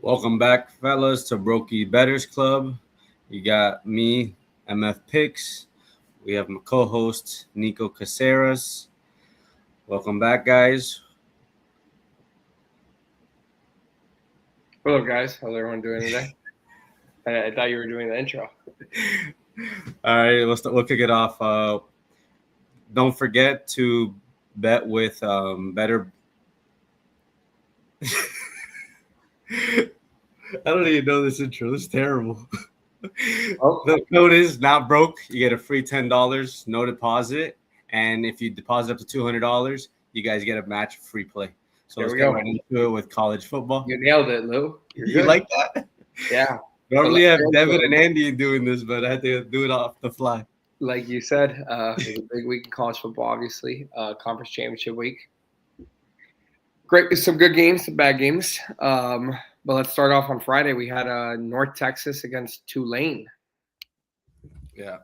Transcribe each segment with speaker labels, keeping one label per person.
Speaker 1: Welcome back, fellas, to Brokey Betters Club. You got me, MF Picks. We have my co-host Nico Caceres. Welcome back, guys.
Speaker 2: Hello, guys. How's everyone doing today? I thought you were doing the intro.
Speaker 1: All right, we'll kick it off. Don't forget to bet with better. I don't even know this intro. This is terrible.
Speaker 2: Oh,
Speaker 1: The code is not broke. You get a free $10, no deposit, and if you deposit up to $200, you guys get a match free play. So
Speaker 2: there
Speaker 1: let's
Speaker 2: we
Speaker 1: get
Speaker 2: go.
Speaker 1: right into it with college football.
Speaker 2: You nailed it, Lou. You're
Speaker 1: You
Speaker 2: good.
Speaker 1: like that?
Speaker 2: Yeah. So
Speaker 1: Normally
Speaker 2: let's
Speaker 1: I
Speaker 2: get
Speaker 1: have
Speaker 2: into
Speaker 1: Devin
Speaker 2: it.
Speaker 1: and Andy doing this, but I had to do it off the fly.
Speaker 2: Like you said, it was a big week in college football, obviously. Conference championship week. Great. Some good games, some bad games. But let's start off on Friday. We had North Texas against Tulane.
Speaker 1: Yeah.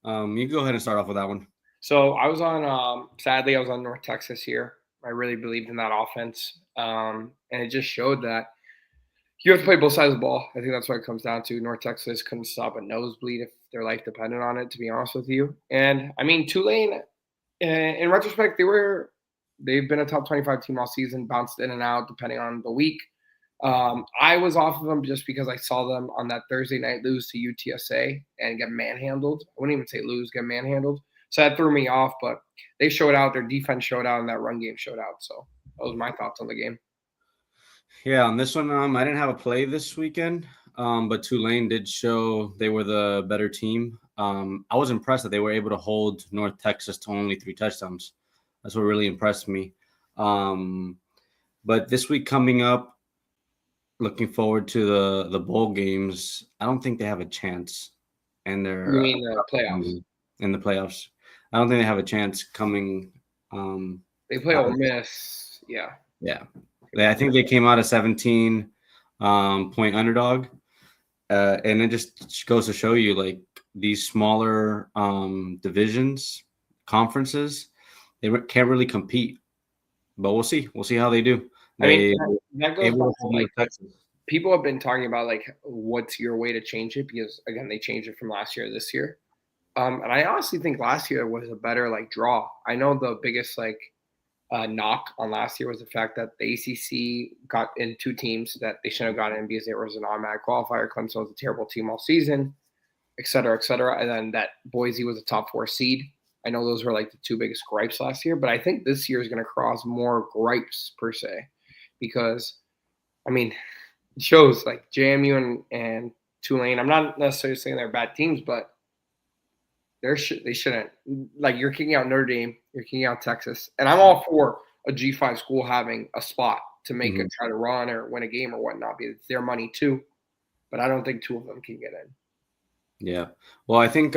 Speaker 1: You go ahead and start off with that one.
Speaker 2: So I was on, sadly, I was on North Texas here. I really believed in that offense. And it just showed that you have to play both sides of the ball. I think that's what it comes down to. North Texas couldn't stop a nosebleed if their life depended on it, to be honest with you. And I mean, Tulane, in retrospect, they've been a top 25 team all season, bounced in and out depending on the week. I was off of them just because I saw them on that Thursday night lose to UTSA and get manhandled. I wouldn't even say lose, get manhandled. So that threw me off, but they showed out. Their defense showed out, and that run game showed out. So that was my thoughts on the game.
Speaker 1: Yeah, on this one, I didn't have a play this weekend, but Tulane did show they were the better team. I was impressed that they were able to hold North Texas to only 3 touchdowns. That's what really impressed me. But this week coming up, looking forward to the bowl games. I don't think they have a chance, and
Speaker 2: You
Speaker 1: they're
Speaker 2: mean the playoffs?
Speaker 1: in the playoffs. I don't think they have a chance coming.
Speaker 2: They play
Speaker 1: out
Speaker 2: Ole
Speaker 1: of-
Speaker 2: Miss. Yeah.
Speaker 1: yeah, I think they came out a 17 point underdog, and it just goes to show you like these smaller divisions, conferences, can't really compete. But we'll see. We'll see how they do.
Speaker 2: I mean,
Speaker 1: They
Speaker 2: that goes
Speaker 1: able
Speaker 2: back
Speaker 1: to
Speaker 2: to
Speaker 1: hold
Speaker 2: like
Speaker 1: Texas.
Speaker 2: people have been talking about like what's your way to change it because again they changed it from last year to this year. And I honestly think last year was a better like draw. I know the biggest like knock on last year was the fact that the ACC got in two teams that they shouldn't have gotten in because there was an automatic qualifier. Clemson was a terrible team all season, et cetera, et cetera. And then that Boise was a top 4 seed. I know those were like the two biggest gripes last year, but I think this year is going to cause more gripes per se because, I mean, it shows like JMU and Tulane. I'm not necessarily saying they're bad teams, but they shouldn't. Like you're kicking out Notre Dame, you're kicking out Texas, and I'm all for a G5 school having a spot to make a try to run or win a game or whatnot because it's their money too. But I don't think two of them can get in.
Speaker 1: Yeah. Well, I think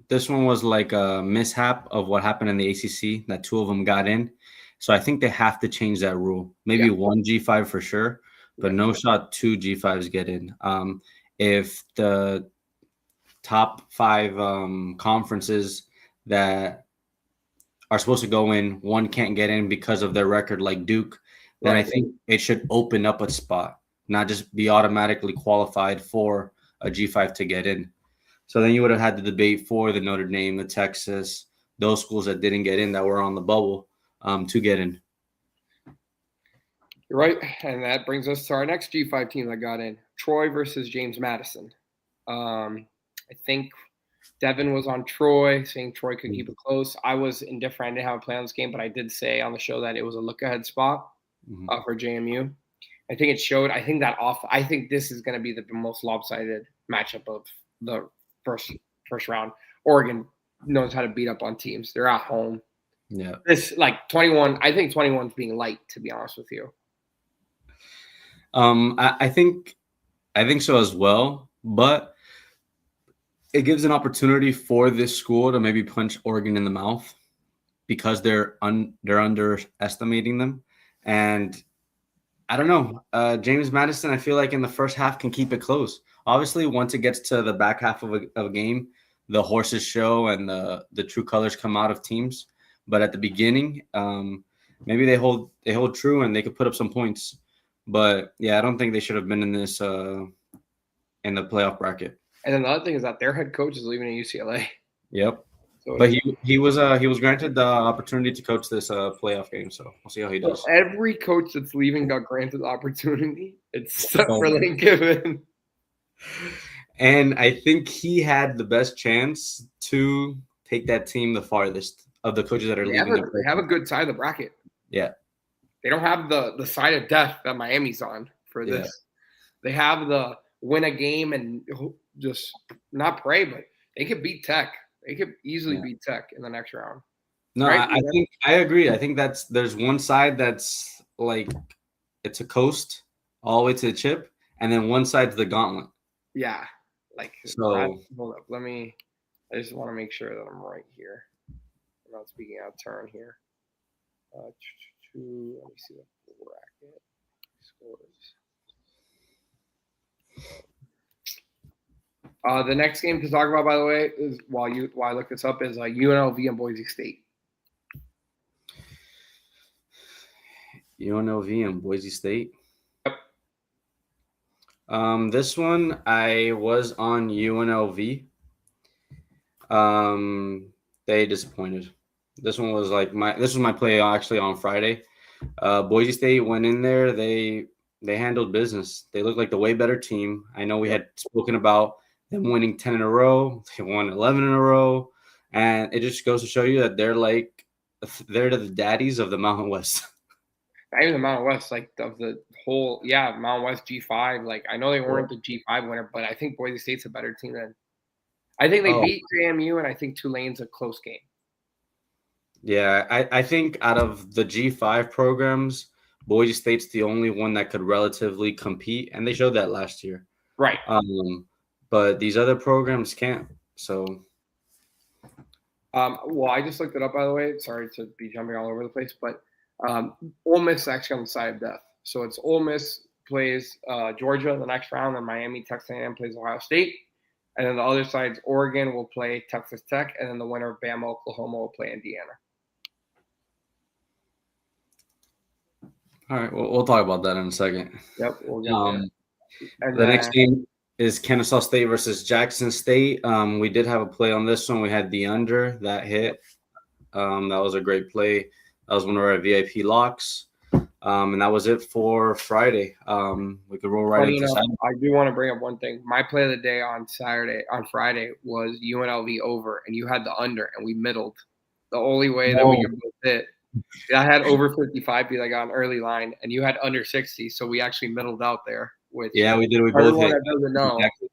Speaker 1: this one was like a mishap of what happened in the ACC that two of them got in. So I think they have to change that rule. Maybe
Speaker 2: Yeah.
Speaker 1: one G5 for sure, but no shot two G5s get in. If the top five conferences that are supposed to go in, one can't get in because of their record, like Duke, then I
Speaker 2: Right.
Speaker 1: think it should open up a spot, not just be automatically qualified for a G5 to get in. So then you would have had the debate for the Notre Dame, the Texas, those schools that didn't get in that were on the bubble to get in.
Speaker 2: You're right. And that brings us to our next G5 team that got in Troy versus James Madison. I think Devin was on Troy, saying Troy could keep it close. I was indifferent. I didn't have a play on this game, but I did say on the show that it was a look ahead spot for JMU. I think it showed. I think that off. I think this is going to be the most lopsided matchup of the first round. Oregon knows how to beat up on teams. They're at home.
Speaker 1: Yeah.
Speaker 2: This like 21. I think 21 is being light, to be honest with you.
Speaker 1: I think so as well, but it gives an opportunity for this school to maybe punch Oregon in the mouth because they're underestimating them. And I don't know. James Madison, I feel like in the first half can keep it close. Obviously, once it gets to the back half of a game, the horses show and the true colors come out of teams. But at the beginning, maybe they hold true and they could put up some points. But yeah, I don't think they should have been in this in the playoff bracket.
Speaker 2: And then the other thing is that their head coach is leaving at UCLA.
Speaker 1: Yep.
Speaker 2: So
Speaker 1: But he was granted the opportunity to coach this playoff game, so we'll see how he does.
Speaker 2: every coach that's leaving got granted the opportunity, except
Speaker 1: Oh.
Speaker 2: for Lane Kiffin.
Speaker 1: And I think he had the best chance to take that team the farthest of the coaches that are leaving.
Speaker 2: They have a good side of the bracket.
Speaker 1: Yeah.
Speaker 2: They don't have the side of death that Miami's on for this. Yeah. They have the win a game and just not pray, but they could beat Tech. They could easily beat Tech in the next round.
Speaker 1: No, right? I think I agree. I think there's one side that's like it's a coast all the way to the chip, and then one side's the gauntlet.
Speaker 2: Yeah. Like
Speaker 1: so
Speaker 2: hold up. I just want to make sure that I'm right here. I'm not speaking out of turn here. Let me see the bracket scores. The next game to talk about, by the way, is while I look this up, is UNLV and Boise State.
Speaker 1: UNLV and Boise State. Yep. This one I was on UNLV. They disappointed. This one was my play actually on Friday. Boise State went in there. They handled business. They looked like the way better team. I know we had spoken about them winning 10 in a row. They won 11 in a row. And it just goes to show you that they're the daddies of the Mountain West.
Speaker 2: Not even the Mountain West, like of the whole, Mountain West G5. Like I know they weren't the G5 winner, but I think Boise State's a better team than. I think they beat JMU, and I think Tulane's a close game.
Speaker 1: Yeah, I think out of the G5 programs, Boise State's the only one that could relatively compete, and they showed that last year.
Speaker 2: Right.
Speaker 1: But these other programs can't. So.
Speaker 2: Well, I just looked it up, by the way. Sorry to be jumping all over the place, but Ole Miss is actually on the side of death. So it's Ole Miss plays Georgia in the next round, and Miami, Texas A&M plays Ohio State. And then the other side's Oregon will play Texas Tech, and then the winner of Bama, Oklahoma will play Indiana.
Speaker 1: All right, we'll talk about that in a second.
Speaker 2: Yep, we'll get there.
Speaker 1: The next game is Kennesaw State versus Jackson State. We did have a play on this one. We had the under that hit. That was a great play. That was one of our VIP locks. And that was it for Friday. We could roll right into Saturday.
Speaker 2: I do want to bring up one thing. My play of the day on Friday was UNLV over, and you had the under, and we middled. The only way that we could both hit. I had over 55 because I got an early line, and you had under 60, so we actually middled out there.
Speaker 1: We did. We both hit.
Speaker 2: Doesn't know. Exactly.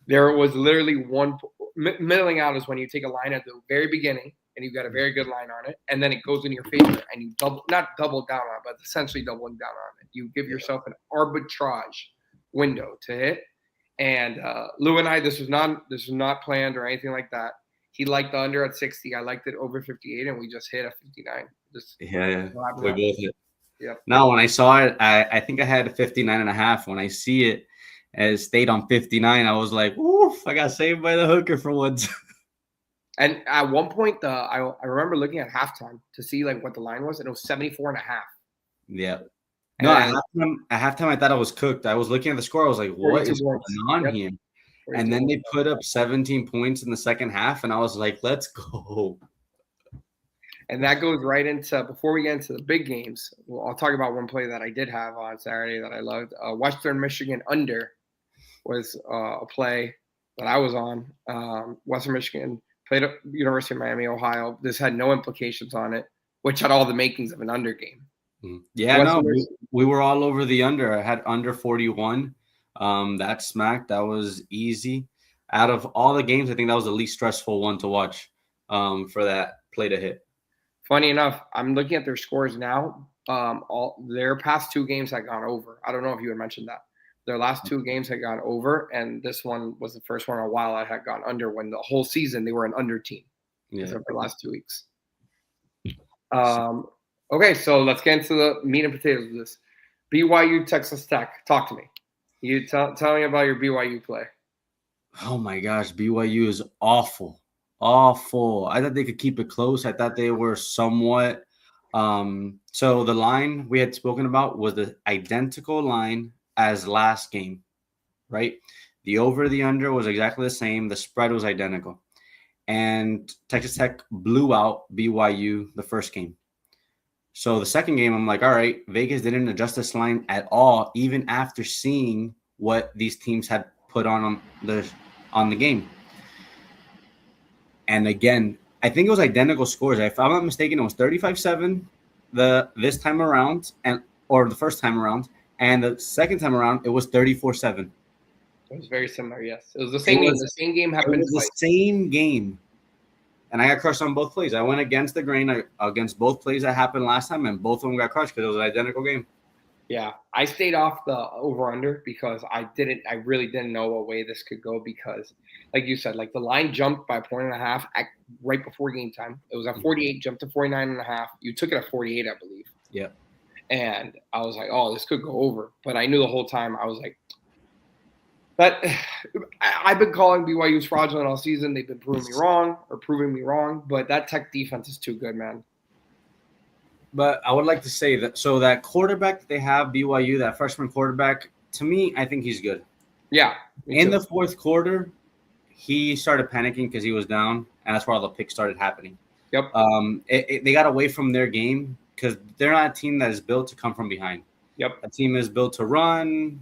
Speaker 2: There was literally one middling out is when you take a line at the very beginning, and you've got a very good line on it, and then it goes in your favor, and you not double down on it, but essentially doubling down on it. You give yourself an arbitrage window to hit. And Lou and I, this was not planned or anything like that. He liked the under at 60. I liked it over 58, and we just hit a 59.
Speaker 1: We both hit. Yep. No, when I saw it, I think I had 59.5. When I see it as stayed on 59, I was like, "Oof!" I got saved by the hooker for once.
Speaker 2: And at one point, I remember looking at halftime to see like what the line was, and it was 74.5.
Speaker 1: Yeah. No, at halftime, I thought I was cooked. I was looking at the score. I was like, "What is going on here?" And then they put up 17 points in the second half, and I was like, "Let's go."
Speaker 2: And that goes right into, before we get into the big games, I'll talk about one play that I did have on Saturday that I loved. Western Michigan under was a play that I was on. Western Michigan played at University of Miami, Ohio. This had no implications on it, which had all the makings of an under game.
Speaker 1: Yeah, we were all over the under. I had under 41. That smacked. That was easy. Out of all the games, I think that was the least stressful one to watch for that play to hit.
Speaker 2: Funny enough, I'm looking at their scores now. All their past two games had gone over. I don't know if you had mentioned that. Their last two games had gone over, and this one was the first one in a while that had gone under when the whole season they were an under team. Except for the last 2 weeks. Okay, so let's get into the meat and potatoes of this. BYU, Texas Tech. Talk to me. You tell me about your BYU play.
Speaker 1: Oh my gosh, BYU is awful. Awful. I thought they could keep it close. I thought they were somewhat So the line we had spoken about was the identical line as last game, right? The over, the under was exactly the same. The spread was identical. And Texas Tech blew out BYU the first game. So the second game, I'm like, all right, Vegas didn't adjust this line at all, even after seeing what these teams had put on the game. And again, I think it was identical scores. If I'm not mistaken, it was 35-7 this time around, or the first time around, and the second time around it was 34-7.
Speaker 2: It was very similar. Yes, it was the same game. The same game
Speaker 1: It
Speaker 2: happened
Speaker 1: was
Speaker 2: twice.
Speaker 1: the same game, and I got crushed on both plays. I went against the grain against both plays that happened last time, and both of them got crushed because it was an identical game.
Speaker 2: Yeah, I stayed off the over under because I really didn't know what way this could go because, like you said, like the line jumped by a point and a half right before game time. It was at 48, jumped to 49.5. You took it at 48, I believe.
Speaker 1: Yeah.
Speaker 2: And I was like, oh, this could go over. But I knew the whole time, I was like, but I've been calling BYU's fraudulent all season. They've been proving me wrong. But that Tech defense is too good, man.
Speaker 1: But I would like to say that that quarterback that they have, BYU, that freshman quarterback, to me, I think he's good.
Speaker 2: Yeah.
Speaker 1: In the fourth quarter, he started panicking because he was down, and that's where all the picks started happening.
Speaker 2: Yep.
Speaker 1: They got away from their game because they're not a team that is built to come from behind.
Speaker 2: Yep.
Speaker 1: A team is built to run,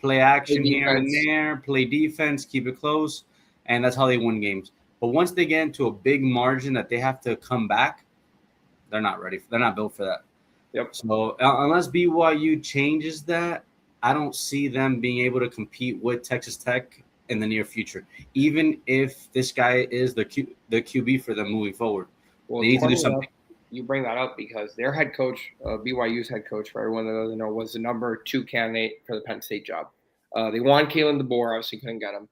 Speaker 1: play action here and there, play defense, keep it close, and that's how they win games. But once they get into a big margin that they have to come back, they're not ready. They're not built for that.
Speaker 2: Yep.
Speaker 1: So unless BYU changes that, I don't see them being able to compete with Texas Tech in the near future, even if this guy is the QB for them moving forward.
Speaker 2: Well,
Speaker 1: they need to do something.
Speaker 2: You bring that up because their head coach, BYU's head coach, for everyone that doesn't know, was the number 2 candidate for the Penn State job. They wanted Kalen DeBoer, obviously couldn't get him.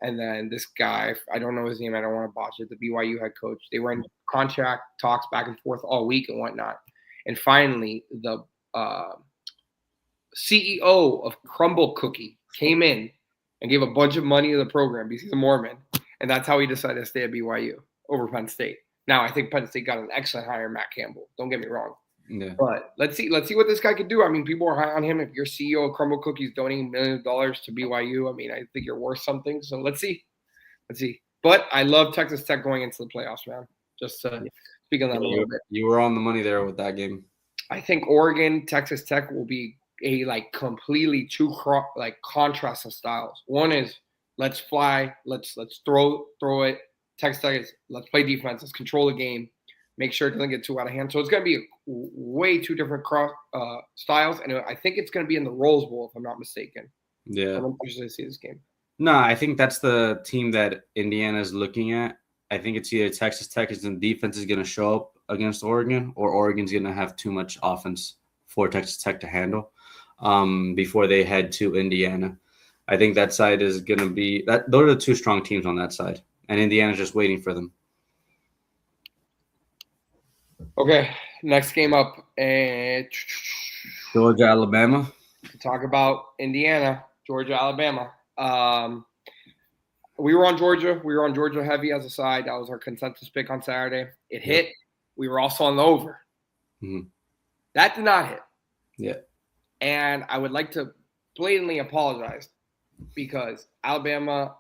Speaker 2: And then this guy, I don't know his name, I don't want to botch it, the BYU head coach. They were in contract talks back and forth all week and whatnot. And finally, the CEO of Crumble Cookie came in and gave a bunch of money to the program because he's a Mormon. And that's how he decided to stay at BYU over Penn State. Now, I think Penn State got an excellent hire, Matt Campbell. Don't get me wrong.
Speaker 1: Yeah.
Speaker 2: But let's see what this guy could do. I mean, people are high on him. If your CEO of Crumble Cookies donating millions of dollars to BYU, I mean, I think you're worth something. So let's see. But I love Texas Tech going into the playoffs, man. Just speak on that a little bit.
Speaker 1: You were on the money there with that game.
Speaker 2: I think Oregon, Texas Tech will be a completely two contrast of styles. One is let's fly, let's throw it. Texas Tech is let's play defense, let's control the game, make sure it doesn't get too out of hand. So it's going to be way two different styles, and I think it's going to be in the Rose Bowl if I'm not mistaken.
Speaker 1: Yeah,
Speaker 2: I don't usually see this game.
Speaker 1: No, I think that's the team that Indiana is looking at. I think it's either Texas Tech is in defense is going to show up against Oregon, or Oregon's going to have too much offense for Texas Tech to handle before they head to Indiana. I think that side is going to be that. Those are the two strong teams on that side, and Indiana's just waiting for them.
Speaker 2: Okay, next game up,
Speaker 1: Georgia, Alabama.
Speaker 2: To talk about Indiana, Georgia, Alabama. We were on Georgia. We were on Georgia heavy as a side. That was our consensus pick on Saturday. It hit. We were also on the over.
Speaker 1: Mm-hmm.
Speaker 2: That did not hit.
Speaker 1: Yeah.
Speaker 2: And I would like to blatantly apologize because Alabama,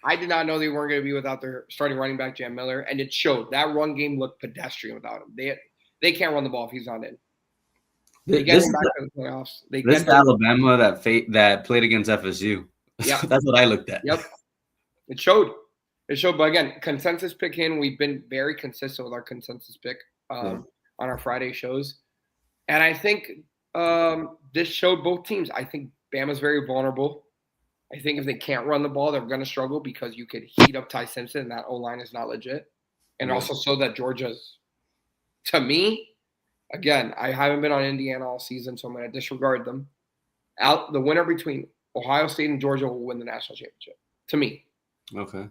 Speaker 2: I did not know they weren't going to be without their starting running back, Jam Miller, and it showed. That run game looked pedestrian without him. They can't run the ball if he's not in. They get him back to the playoffs.
Speaker 1: This is Alabama that played against FSU.
Speaker 2: Yeah,
Speaker 1: that's what I looked at.
Speaker 2: Yep, it showed. But again, consensus pick in. We've been very consistent with our consensus pick on our Friday shows, and I think this showed both teams. I think Bama's very vulnerable. I think if they can't run the ball, they're going to struggle because you could heat up Ty Simpson, and that O-line is not legit. And also so that Georgia's, to me, again, I haven't been on Indiana all season, so I'm going to disregard them. The winner between Ohio State and Georgia will win the national championship, to me.
Speaker 1: Okay.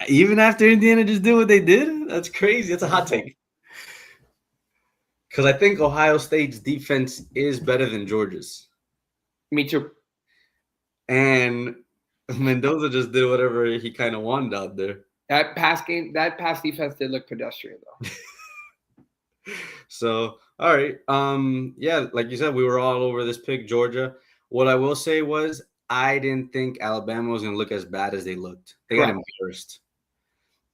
Speaker 1: Even after Indiana just did what they did? That's crazy. That's a hot take. Because I think Ohio State's defense is better than Georgia's.
Speaker 2: Me too.
Speaker 1: And Mendoza just did whatever he kind of wanted out there.
Speaker 2: That pass defense did look pedestrian, though.
Speaker 1: So, all right. Yeah, like you said, we were all over this pick, Georgia. What I will say was I didn't think Alabama was gonna look as bad as they looked. They got
Speaker 2: Correct.
Speaker 1: embarrassed.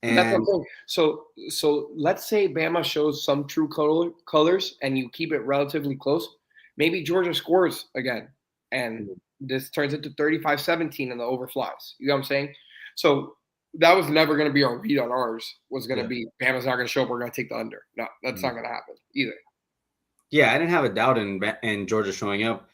Speaker 2: And that's what I'm
Speaker 1: And
Speaker 2: saying. So let's say Bama shows some true colors and you keep it relatively close. Maybe Georgia scores again, and this turns into 35-17 and the overflies. You know what I'm saying? So that was never going to be our read on ours. Was going to
Speaker 1: yeah.
Speaker 2: be Bama's not going to show up. We're going to take the under. No, that's not going to happen either.
Speaker 1: Yeah, I didn't have a doubt in Georgia showing up.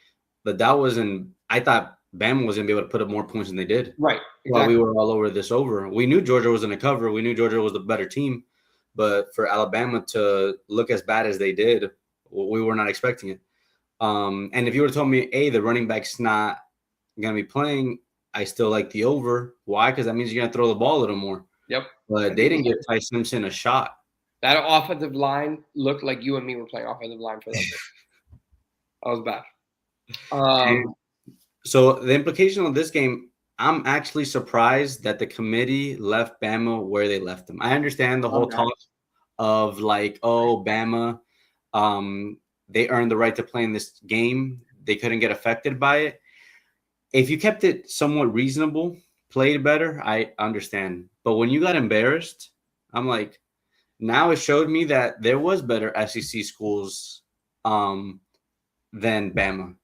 Speaker 1: The doubt was in I thought Bama was gonna be able to put up more points than they did.
Speaker 2: Right.
Speaker 1: While we
Speaker 2: Exactly.
Speaker 1: were all over this over. We knew Georgia was gonna cover. We knew Georgia was the better team. But for Alabama to look as bad as they did, we were not expecting it. And if you would have told me, hey, the running back's not gonna be playing, I still like the over. Why? Because that means you're gonna throw the ball a little more.
Speaker 2: Yep.
Speaker 1: But they didn't give Ty Simpson a shot.
Speaker 2: That offensive line looked like you and me were playing offensive line for them. That was bad.
Speaker 1: So the implication of this game, I'm actually surprised that the committee left Bama where they left them. I understand the whole talk of like, oh, Bama, they earned the right to play in this game. They couldn't get affected by it. If you kept it somewhat reasonable, played better, I understand. But when you got embarrassed, I'm like, now it showed me that there was better SEC schools than Bama.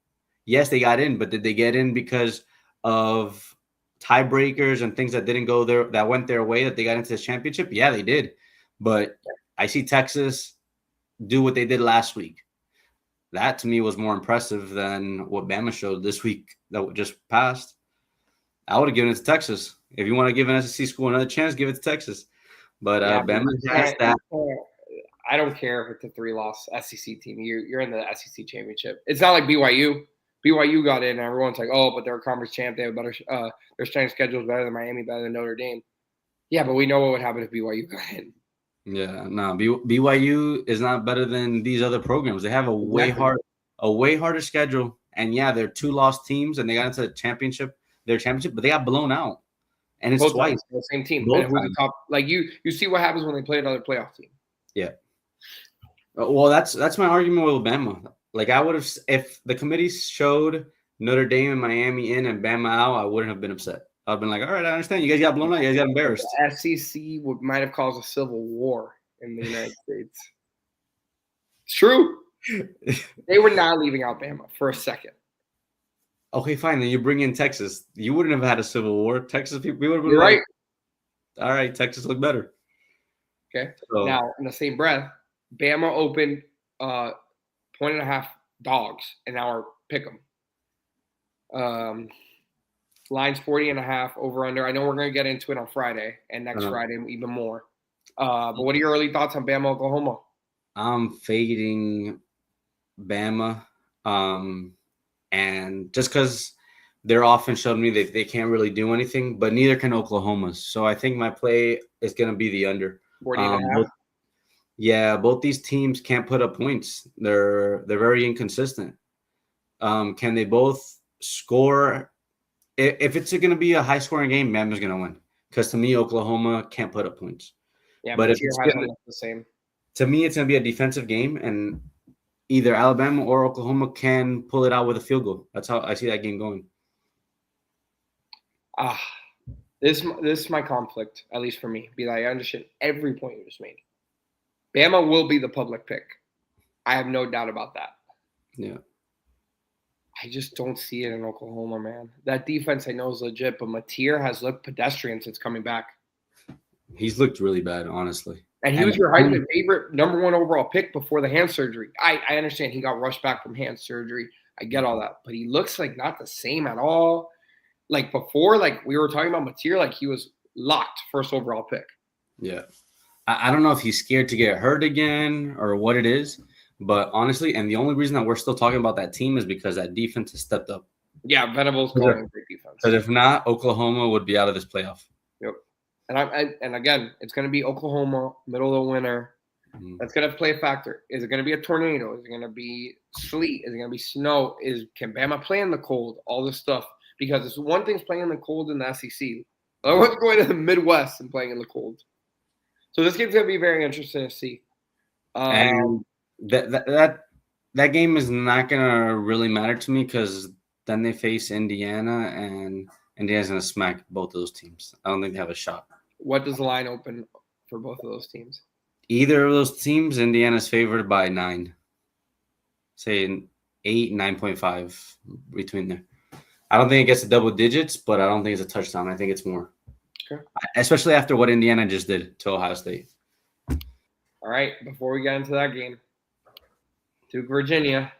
Speaker 1: Yes, they got in, but did they get in because of tiebreakers and things that didn't go there, that went their way, that they got into this championship? Yeah, they did. But I see Texas do what they did last week. That to me was more impressive than what Bama showed this week that just passed. I would have given it to Texas. If you want to give an SEC school another chance, give it to Texas. But Bama has that.
Speaker 2: I don't care if it's a 3-loss SEC team. You're in the SEC championship. It's not like BYU. BYU got in, and everyone's like, "Oh, but they're a conference champ. They have better. Their strength schedule is better than Miami, better than Notre Dame." Yeah, but we know what would happen if BYU got in.
Speaker 1: Yeah, no, BYU is not better than these other programs. They have a way harder schedule, and yeah, they're 2-loss teams, and they got into the championship, but they got blown out, and it's
Speaker 2: Both
Speaker 1: twice.
Speaker 2: the same team.
Speaker 1: Both
Speaker 2: and who's the top? Like you see what happens when they play another playoff team.
Speaker 1: Yeah. Well, that's my argument with Bama. Like I would have, if the committee showed Notre Dame and Miami in and Bama out, I wouldn't have been upset. I've been like, all right, I understand. You guys got blown out. You guys got embarrassed.
Speaker 2: The SEC might have caused a civil war in the United States. It's true. They were not leaving Alabama for a second.
Speaker 1: Okay, fine. Then you bring in Texas. You wouldn't have had a civil war. Texas people, we would have been
Speaker 2: You're
Speaker 1: like,
Speaker 2: right.
Speaker 1: all right, Texas look better.
Speaker 2: Okay.
Speaker 1: So,
Speaker 2: now, in the same breath, Bama opened 1.5 dogs in our pick 'em. Lines 40.5 over under. I know we're going to get into it on Friday and next Friday even more. But what are your early thoughts on Bama, Oklahoma?
Speaker 1: I'm fading Bama. And just because their offense showed me that they can't really do anything, but neither can Oklahoma's. So I think my play is going to be the under.
Speaker 2: 40.5.
Speaker 1: Both these teams can't put up points. They're very inconsistent. Can they both score? If it's going to be a high-scoring game, Bama's going to win. Because to me, Oklahoma can't put up points.
Speaker 2: Yeah,
Speaker 1: but
Speaker 2: if it's the same.
Speaker 1: To me, it's going to be a defensive game, and either Alabama or Oklahoma can pull it out with a field goal. That's how I see that game going.
Speaker 2: This is my conflict, at least for me. I understand every point you just made. Bama will be the public pick. I have no doubt about that.
Speaker 1: Yeah.
Speaker 2: I just don't see it in Oklahoma, man. That defense I know is legit, but Mateer has looked pedestrian since coming back.
Speaker 1: He's looked really bad, honestly.
Speaker 2: And he was your Heisman favorite, number 1 overall pick before the hand surgery. I understand he got rushed back from hand surgery. I get all that. But he looks like not the same at all. Like before, like we were talking about Mateer, like he was locked first overall pick.
Speaker 1: Yeah. I don't know if he's scared to get hurt again or what it is. But honestly, and the only reason that we're still talking about that team is because that defense has stepped up.
Speaker 2: Yeah, Venables going great defense.
Speaker 1: Because if not, Oklahoma would be out of this playoff.
Speaker 2: Yep. And again, it's going to be Oklahoma, middle of the winter. That's going to play a factor. Is it going to be a tornado? Is it going to be sleet? Is it going to be snow? Can Bama play in the cold? All this stuff. Because it's one thing's playing in the cold in the SEC. Otherwise, going to the Midwest and playing in the cold. So this game's going to be very interesting to see.
Speaker 1: And that game is not gonna really matter to me because then they face Indiana and Indiana's gonna smack both of those teams. I don't think they have a shot.
Speaker 2: What does the line open for both of those teams?
Speaker 1: Either of those teams, Indiana's favored by 9. Say 8, 9.5 between there. I don't think it gets to double digits, but I don't think it's a touchdown. I think it's more.
Speaker 2: Okay.
Speaker 1: Especially after what Indiana just did to Ohio State.
Speaker 2: All right, before we get into that game, Duke, Virginia.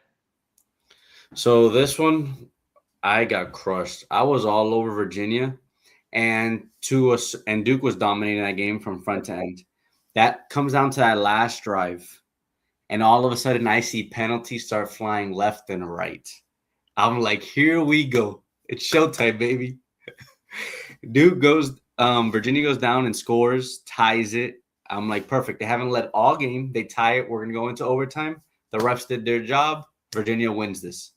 Speaker 1: So this one, I got crushed. I was all over Virginia, and Duke was dominating that game from front to end. That comes down to that last drive, and all of a sudden, I see penalties start flying left and right. I'm like, here we go. It's showtime, baby. Virginia goes down and scores, ties it. I'm like, perfect. They haven't led all game. They tie it. We're going to go into overtime. The refs did their job. Virginia wins this.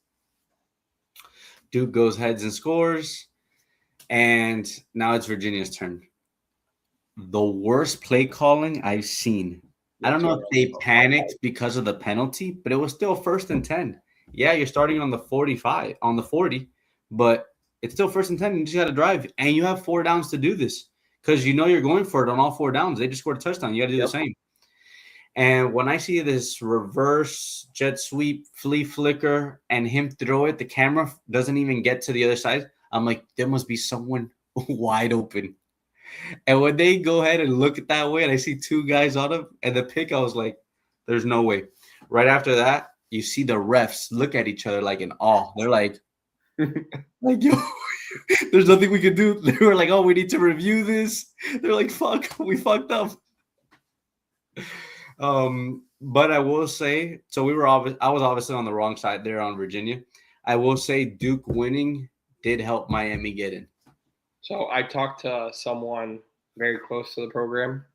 Speaker 1: Duke goes heads and scores. And now it's Virginia's turn. The worst play calling I've seen. I don't know if they panicked because of the penalty, but it was still 1st and 10. Yeah, you're starting on the 45, on the 40, but it's still 1st and 10. You just got to drive, and you have 4 downs to do this because you know you're going for it on all 4 downs. They just scored a touchdown. You got to do the same. And when I see this reverse jet sweep, flea flicker, and him throw it, the camera doesn't even get to the other side. I'm like, there must be someone wide open. And when they go ahead and look at that way, and I see 2 guys on him, and the pick, I was like, there's no way. Right after that, you see the refs look at each other like in awe. They're like, yo, there's nothing we can do. They were like, oh, we need to review this. They're like, fuck, we fucked up. But I will say, so I was obviously on the wrong side there on Virginia. I will say Duke winning did help Miami get in.
Speaker 2: So I talked to someone very close to the program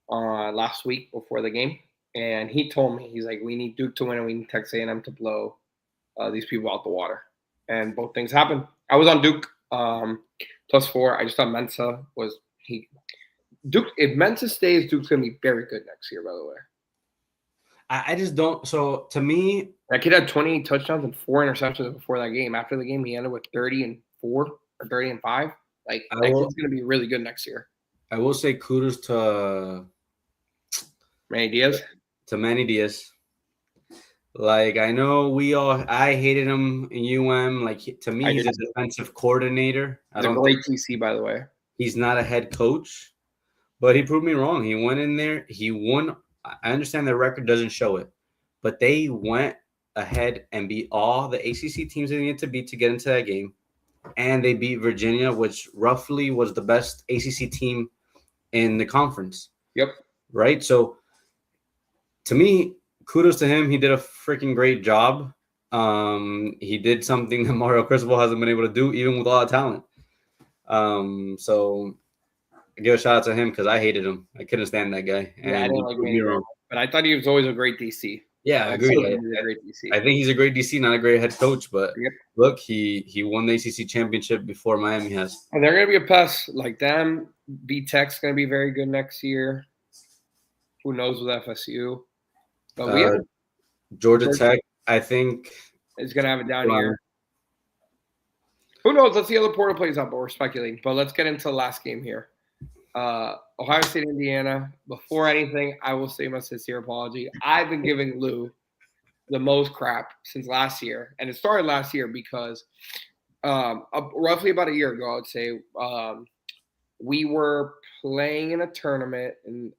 Speaker 2: last week before the game, and he told me, he's like, we need Duke to win and we need Texas A&M to blow these people out the water. And both things happened. I was on Duke +4. I just thought Mensa was Duke. If Mensa stays, Duke's gonna be very good next year. By the way,
Speaker 1: I just don't. So to me,
Speaker 2: that kid had 28 touchdowns and 4 interceptions before that game. After the game, he ended with 30-4 or 30-5. Like that kid's gonna be really good next year.
Speaker 1: I will say kudos to
Speaker 2: Manny Diaz.
Speaker 1: Like, I know I hated him in UM. Like, to me, he's a defensive coordinator.
Speaker 2: He's a great TC, by the way.
Speaker 1: He's not a head coach, but he proved me wrong. He went in there. He won. I understand the record doesn't show it, but they went ahead and beat all the ACC teams they needed to beat to get into that game. And they beat Virginia, which roughly was the best ACC team in the conference.
Speaker 2: Yep.
Speaker 1: Right? So, to me, kudos to him. He did a freaking great job. He did something that Mario Cristobal hasn't been able to do, even with a lot of talent. So I give a shout out to him because I hated him. I couldn't stand that guy.
Speaker 2: Yeah, I didn't like him, but I thought he was always a great DC.
Speaker 1: Yeah, I agree. I think he's a great DC, not a great head coach. But look, he won the ACC championship before Miami has.
Speaker 2: And they're going to be a plus like them. B-Tech's going to be very good next year. Who knows with FSU? But we have
Speaker 1: Georgia Tech, I think,
Speaker 2: is going to have it down here. Who knows? Let's see how the portal plays out, but we're speculating. But let's get into the last game here. Ohio State, Indiana. Before anything, I will say my sincere apology. I've been giving Lou the most crap since last year. And it started last year because roughly about a year ago, I would say, we were playing in a tournament in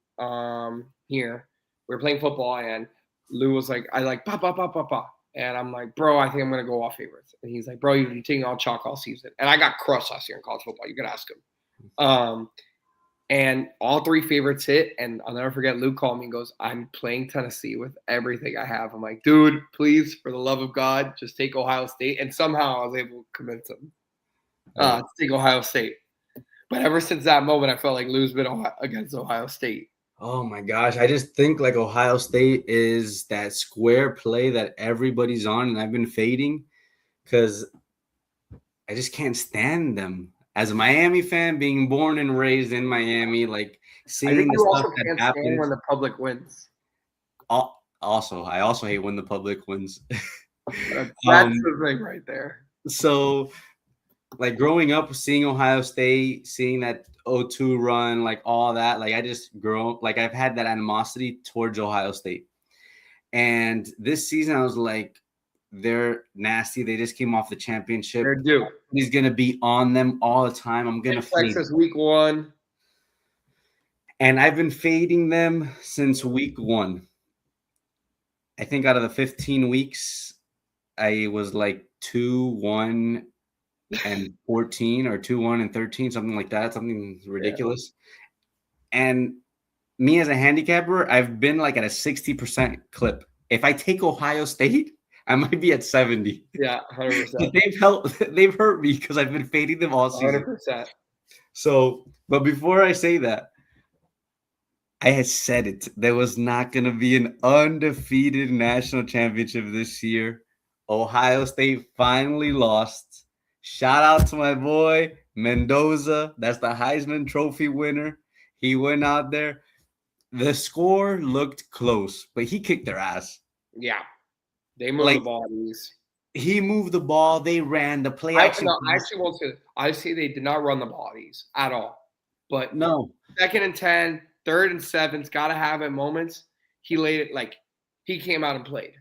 Speaker 2: here. We were playing football, and Lou was like, pa. And I'm like, bro, I think I'm going to go off favorites. And he's like, bro, you're taking all chalk all season. And I got crushed last year in college football. You can ask him. And all 3 favorites hit. And I'll never forget, Lou called me and goes, I'm playing Tennessee with everything I have. I'm like, dude, please, for the love of God, just take Ohio State. And somehow I was able to convince him to take Ohio State. But ever since that moment, I felt like Lou's been against Ohio State.
Speaker 1: Oh, my gosh. I just think like Ohio State is that square play that everybody's on, and I've been fading because I just can't stand them. As a Miami fan, being born and raised in Miami, like seeing the stuff that happens
Speaker 2: when the public wins.
Speaker 1: Also, I also hate when the public wins.
Speaker 2: That's
Speaker 1: um,
Speaker 2: the thing right there.
Speaker 1: so like growing up, seeing Ohio State, seeing that 0-2 run, like all that, like I just grow like I've had that animosity towards Ohio State. And this season, I was like, they're nasty. They just came off the championship.
Speaker 2: They're due.
Speaker 1: He's gonna be on them all the time. I'm gonna fade.
Speaker 2: Texas week 1.
Speaker 1: And I've been fading them since week 1. I think out of the 15 weeks, I was like 2-1 and 14 or 2-1 and 13, something like that, something ridiculous. Yeah. And me as a handicapper, I've been like at a 60% clip. If I take Ohio State, I might be at 70.
Speaker 2: Yeah,
Speaker 1: 100%. They've hurt me because I've been fading them all season.
Speaker 2: 100%.
Speaker 1: So, but before I say that, I had said it. There was not going to be an undefeated national championship this year. Ohio State finally lost. Shout out to my boy, Mendoza. That's the Heisman Trophy winner. He went out there. The score looked close, but he kicked their ass.
Speaker 2: Yeah. They moved the ball.
Speaker 1: He moved the ball. They ran the play.
Speaker 2: I actually won't say that. I say they did not run the ball at all. But
Speaker 1: no.
Speaker 2: 2nd and 10, 3rd and 7's got to have it moments. He laid it like he came out and played.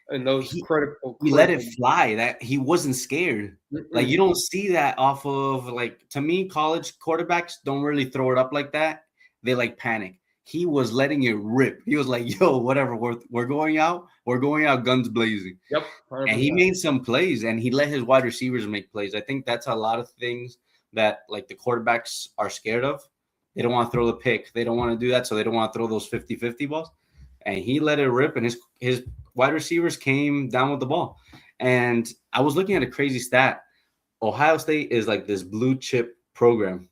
Speaker 2: And those critical.
Speaker 1: He let it fly. That he wasn't scared. Like you don't see that off of like, to me, college quarterbacks don't really throw it up like that. They like panic. He was letting it rip. He was like, yo, whatever, we're going out. We're going out guns blazing.
Speaker 2: Yep. 100%.
Speaker 1: And he made some plays and he let his wide receivers make plays. I think that's a lot of things that like the quarterbacks are scared of. They don't want to throw the pick. They don't want to do that. So they don't want to throw those 50-50 balls. And he let it rip and his wide receivers came down with the ball. And I was looking at a crazy stat. Ohio State is like this blue chip program.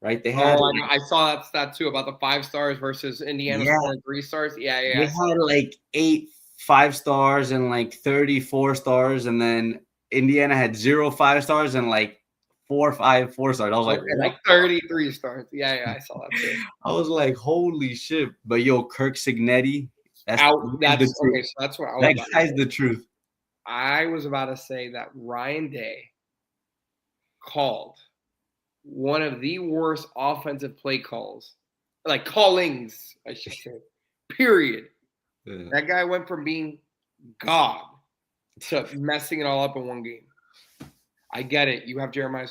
Speaker 1: Right? They had.
Speaker 2: Oh, I saw that stat too about the 5 stars versus Indiana scoring 3 stars. Yeah.
Speaker 1: They had like 8 5-stars and like 34 stars, and then Indiana had 0 5-stars and like 4 or 5 4-stars. I was
Speaker 2: like 33 stars. Yeah, I saw that too.
Speaker 1: I was like, holy shit! But yo, Kirk Cignetti,
Speaker 2: that's okay. So that's what
Speaker 1: that guy's the truth.
Speaker 2: I was about to say that Ryan Day called one of the worst offensive play calls, like callings, I should say, period. Yeah. That guy went from being God to messing it all up in one game. I get it. You have Jeremiah.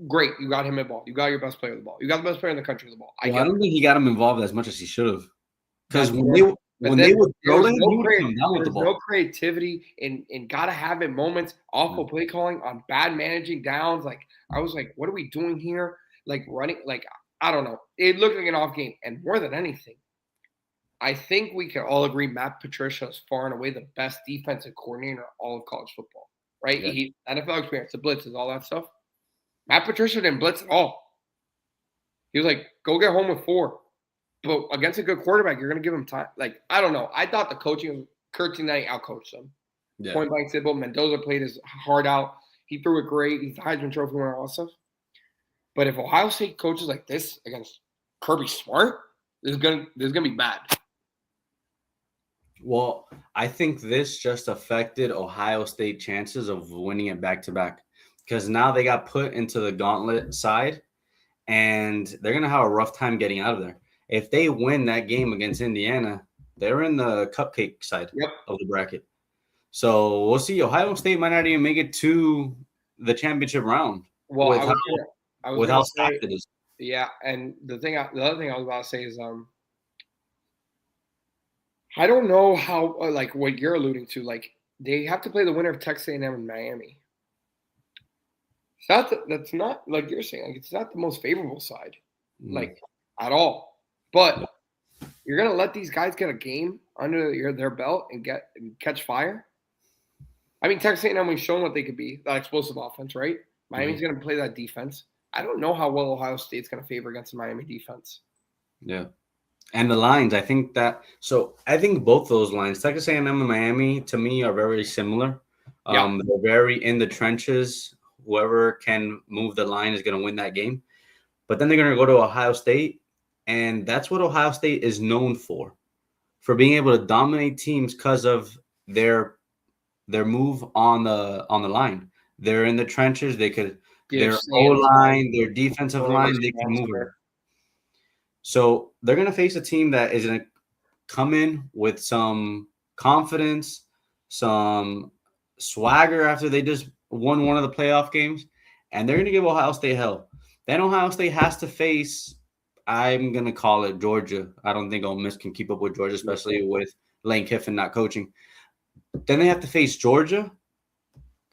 Speaker 2: Great. You got him involved. You got your best player with the ball. You got the best player in the country with the ball.
Speaker 1: I don't think he got him involved as much as he should have. Because when they were throwing, he would come down with the ball.
Speaker 2: No creativity and gotta have it moments, awful play calling on bad managing downs. Like I was like, what are we doing here? Like running, like I don't know. It looked like an off game. And more than anything, I think we can all agree Matt Patricia is far and away the best defensive coordinator in all of college football. Right? Yeah. He NFL experience, the blitzes, all that stuff. Matt Patricia didn't blitz at all. He was like, go get home with 4. But against a good quarterback, you're going to give him time. Like, I don't know. I thought the coaching, Kirk Cignetti outcoached them. Yeah. Point blank simple. Mendoza played his heart out. He threw it great. He's the Heisman Trophy winner, all that stuff. But if Ohio State coaches like this against Kirby Smart, this is gonna be bad.
Speaker 1: Well, I think this just affected Ohio State chances of winning it back-to-back. Because now they got put into the gauntlet side, and they're going to have a rough time getting out of there. If they win that game against Indiana, they're in the cupcake side of the bracket. So we'll see. Ohio State might not even make it to the championship round.
Speaker 2: Well,
Speaker 1: with how stacked it is.
Speaker 2: Yeah, and the other thing I was about to say is I don't know how like what you're alluding to. Like they have to play the winner of Texas A&M and Miami. That's not like you're saying. Like, it's not the most favorable side, like at all. But you're gonna let these guys get a game under their belt and catch fire. I mean, Texas A&M, we've shown what they could be, that explosive offense, right? Miami's gonna play that defense. I don't know how well Ohio State's gonna favor against the Miami defense.
Speaker 1: Yeah, and the lines. I think both those lines, Texas A&M and Miami, to me are very similar. They're very in the trenches. Whoever can move the line is going to win that game. But then they're going to go to Ohio State, and that's what Ohio State is known for. for being able to dominate teams because of their move on the line. They're in the trenches. They could their O line, their defensive line, they can move it. So they're gonna face a team that is gonna come in with some confidence, some swagger after they just won one of the playoff games, and they're gonna give Ohio State hell. Then Ohio State has to face, I'm gonna call it Georgia. I don't think Ole Miss can keep up with Georgia, especially with Lane Kiffin not coaching. Then they have to face Georgia.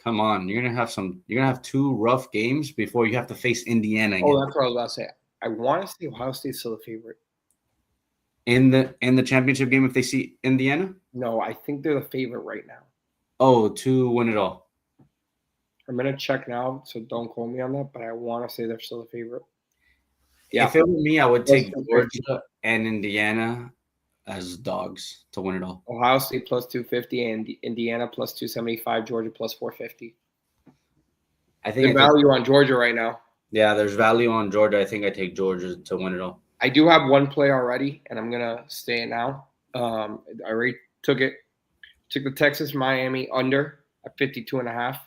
Speaker 1: Come on, you're gonna have two rough games before you have to face Indiana again.
Speaker 2: Oh, that's what I was about to say. I want to see Ohio State's still a favorite
Speaker 1: in the championship game if they see Indiana.
Speaker 2: No, I think they're the favorite right now.
Speaker 1: Oh, to win it all.
Speaker 2: I'm gonna check now, so don't quote me on that. But I want to say they're still the favorite.
Speaker 1: Yeah. If it were me, I would take Georgia and Indiana as dogs to win it all.
Speaker 2: Ohio State plus 250 and Indiana plus 275, Georgia plus 450. I think the value on Georgia right now.
Speaker 1: Yeah, there's value on Georgia. I think I take Georgia to win it all.
Speaker 2: I do have one play already, and I'm gonna stay it now. I already took it. Took the Texas Miami under at 52.5.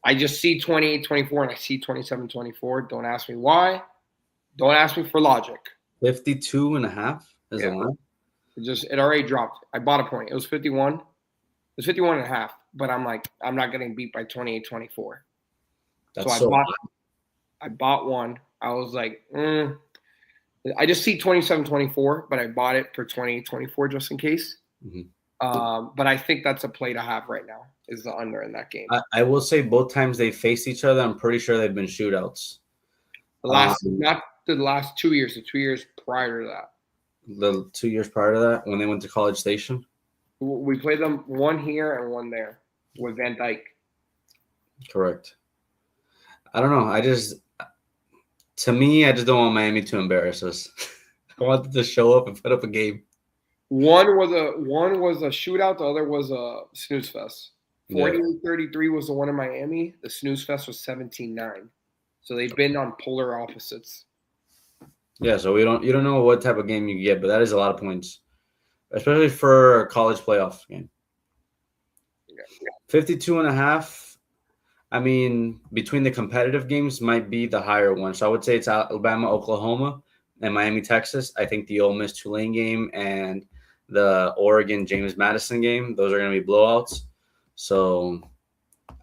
Speaker 2: I just see 28-24 and I see 27-24. Don't ask me why. Don't ask me for logic.
Speaker 1: 52.5 is the line.
Speaker 2: It already dropped. I bought a point. It was 51. It was 51.5. But I'm like, I'm not getting beat by 28-24. So I bought one. I was like, I just see 27-24, but I bought it for 28-24 just in case. Mm-hmm. But I think that's a play to have right now, is the under in that game.
Speaker 1: I will say both times they faced each other, I'm pretty sure they've been shootouts.
Speaker 2: Not the last 2 years, the 2 years prior to that.
Speaker 1: The 2 years prior to that, when they went to College Station?
Speaker 2: We played them one here and one there with Van Dyke.
Speaker 1: Correct. I don't know. To me, I just don't want Miami to embarrass us. I want them to show up and put up a game.
Speaker 2: One was a shootout. The other was a snooze fest. 48-33 was the one in Miami. The snooze fest was 17-9. So they've been on polar opposites.
Speaker 1: Yeah, so you don't know what type of game you get, but that is a lot of points, especially for a college playoff game. 52.5. I mean, between the competitive games might be the higher one. So I would say it's Alabama, Oklahoma, and Miami, Texas. I think the Ole Miss Tulane game and the Oregon James Madison game, those are going to be blowouts. So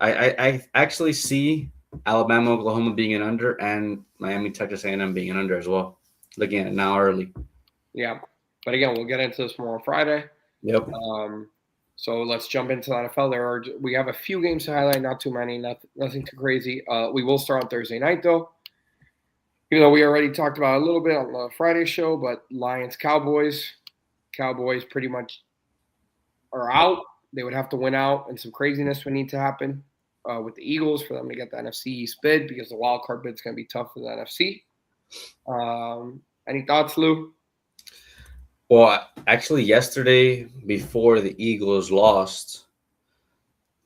Speaker 1: I actually see Alabama, Oklahoma being an under, and Miami, Texas A&M being an under as well. Looking at it now early. Yeah,
Speaker 2: but again, we'll get into this more on Friday.
Speaker 1: Yep.
Speaker 2: So let's jump into the NFL. We have a few games to highlight, not too many, nothing too crazy. We will start on Thursday night, though. Even though we already talked about it a little bit on the Friday show, but Lions, Cowboys pretty much are out. They would have to win out, and some craziness would need to happen with the Eagles for them to get the NFC East bid, because the wild card bid is going to be tough for the NFC. Any thoughts, Lou?
Speaker 1: Well, actually, yesterday, before the Eagles lost,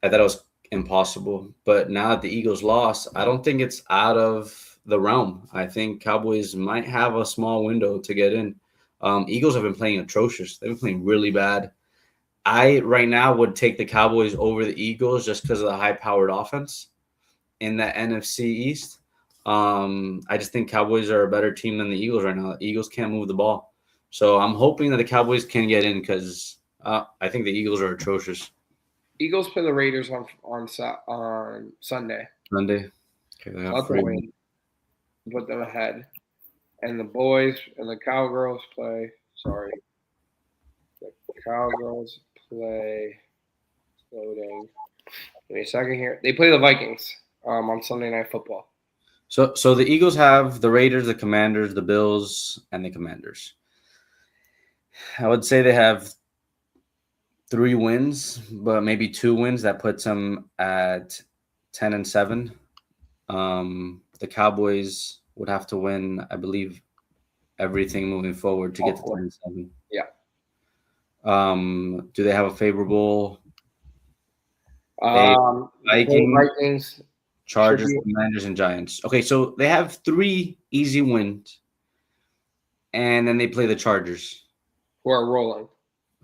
Speaker 1: I thought it was impossible. But now that the Eagles lost, I don't think it's out of the realm. I think Cowboys might have a small window to get in. Eagles have been playing atrocious. They've been playing really bad. I, right now, would take the Cowboys over the Eagles just because of the high-powered offense in the NFC East. I just think Cowboys are a better team than the Eagles right now. The Eagles can't move the ball. So I'm hoping that the Cowboys can get in, because I think the Eagles are atrocious.
Speaker 2: Eagles play the Raiders on Sunday.
Speaker 1: Sunday. Okay,
Speaker 2: put them ahead. And the boys and the Cowgirls play. Sorry. The Cowgirls play. Loading. Give me a second here. They play the Vikings on Sunday Night Football.
Speaker 1: So the Eagles have the Raiders, the Commanders, the Bills, and the Commanders. I would say they have 3 wins, but maybe 2 wins. That puts them at 10-7. The Cowboys would have to win, I believe, everything moving forward to get to 10-7.
Speaker 2: Yeah.
Speaker 1: Do they have a favorable
Speaker 2: Vikings,
Speaker 1: Chargers, Commanders, and Giants? Okay, so they have 3 easy wins, and then they play the Chargers,
Speaker 2: who are rolling.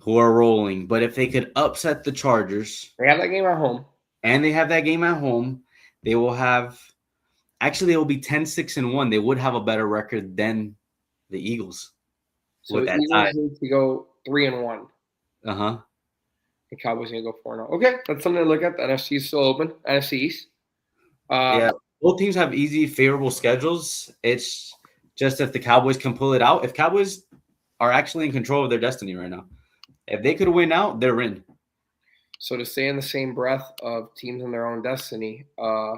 Speaker 1: who are rolling. But if they could upset the Chargers
Speaker 2: They have that game at home.
Speaker 1: and they have that game at home, they will have actually they will be 10-6-1. They would have a better record than the Eagles
Speaker 2: So
Speaker 1: with
Speaker 2: the
Speaker 1: that tie.
Speaker 2: Eagles need to go 3-1.
Speaker 1: Uh-huh.
Speaker 2: The Cowboys need to go 4-0. Okay, that's something to look at. The NFC is still open. NFC East.
Speaker 1: Yeah. Both teams have easy, favorable schedules. It's just if the Cowboys can pull it out. If Cowboys are actually in control of their destiny right now. If they could win out, they're in.
Speaker 2: So to stay in the same breath of teams in their own destiny, I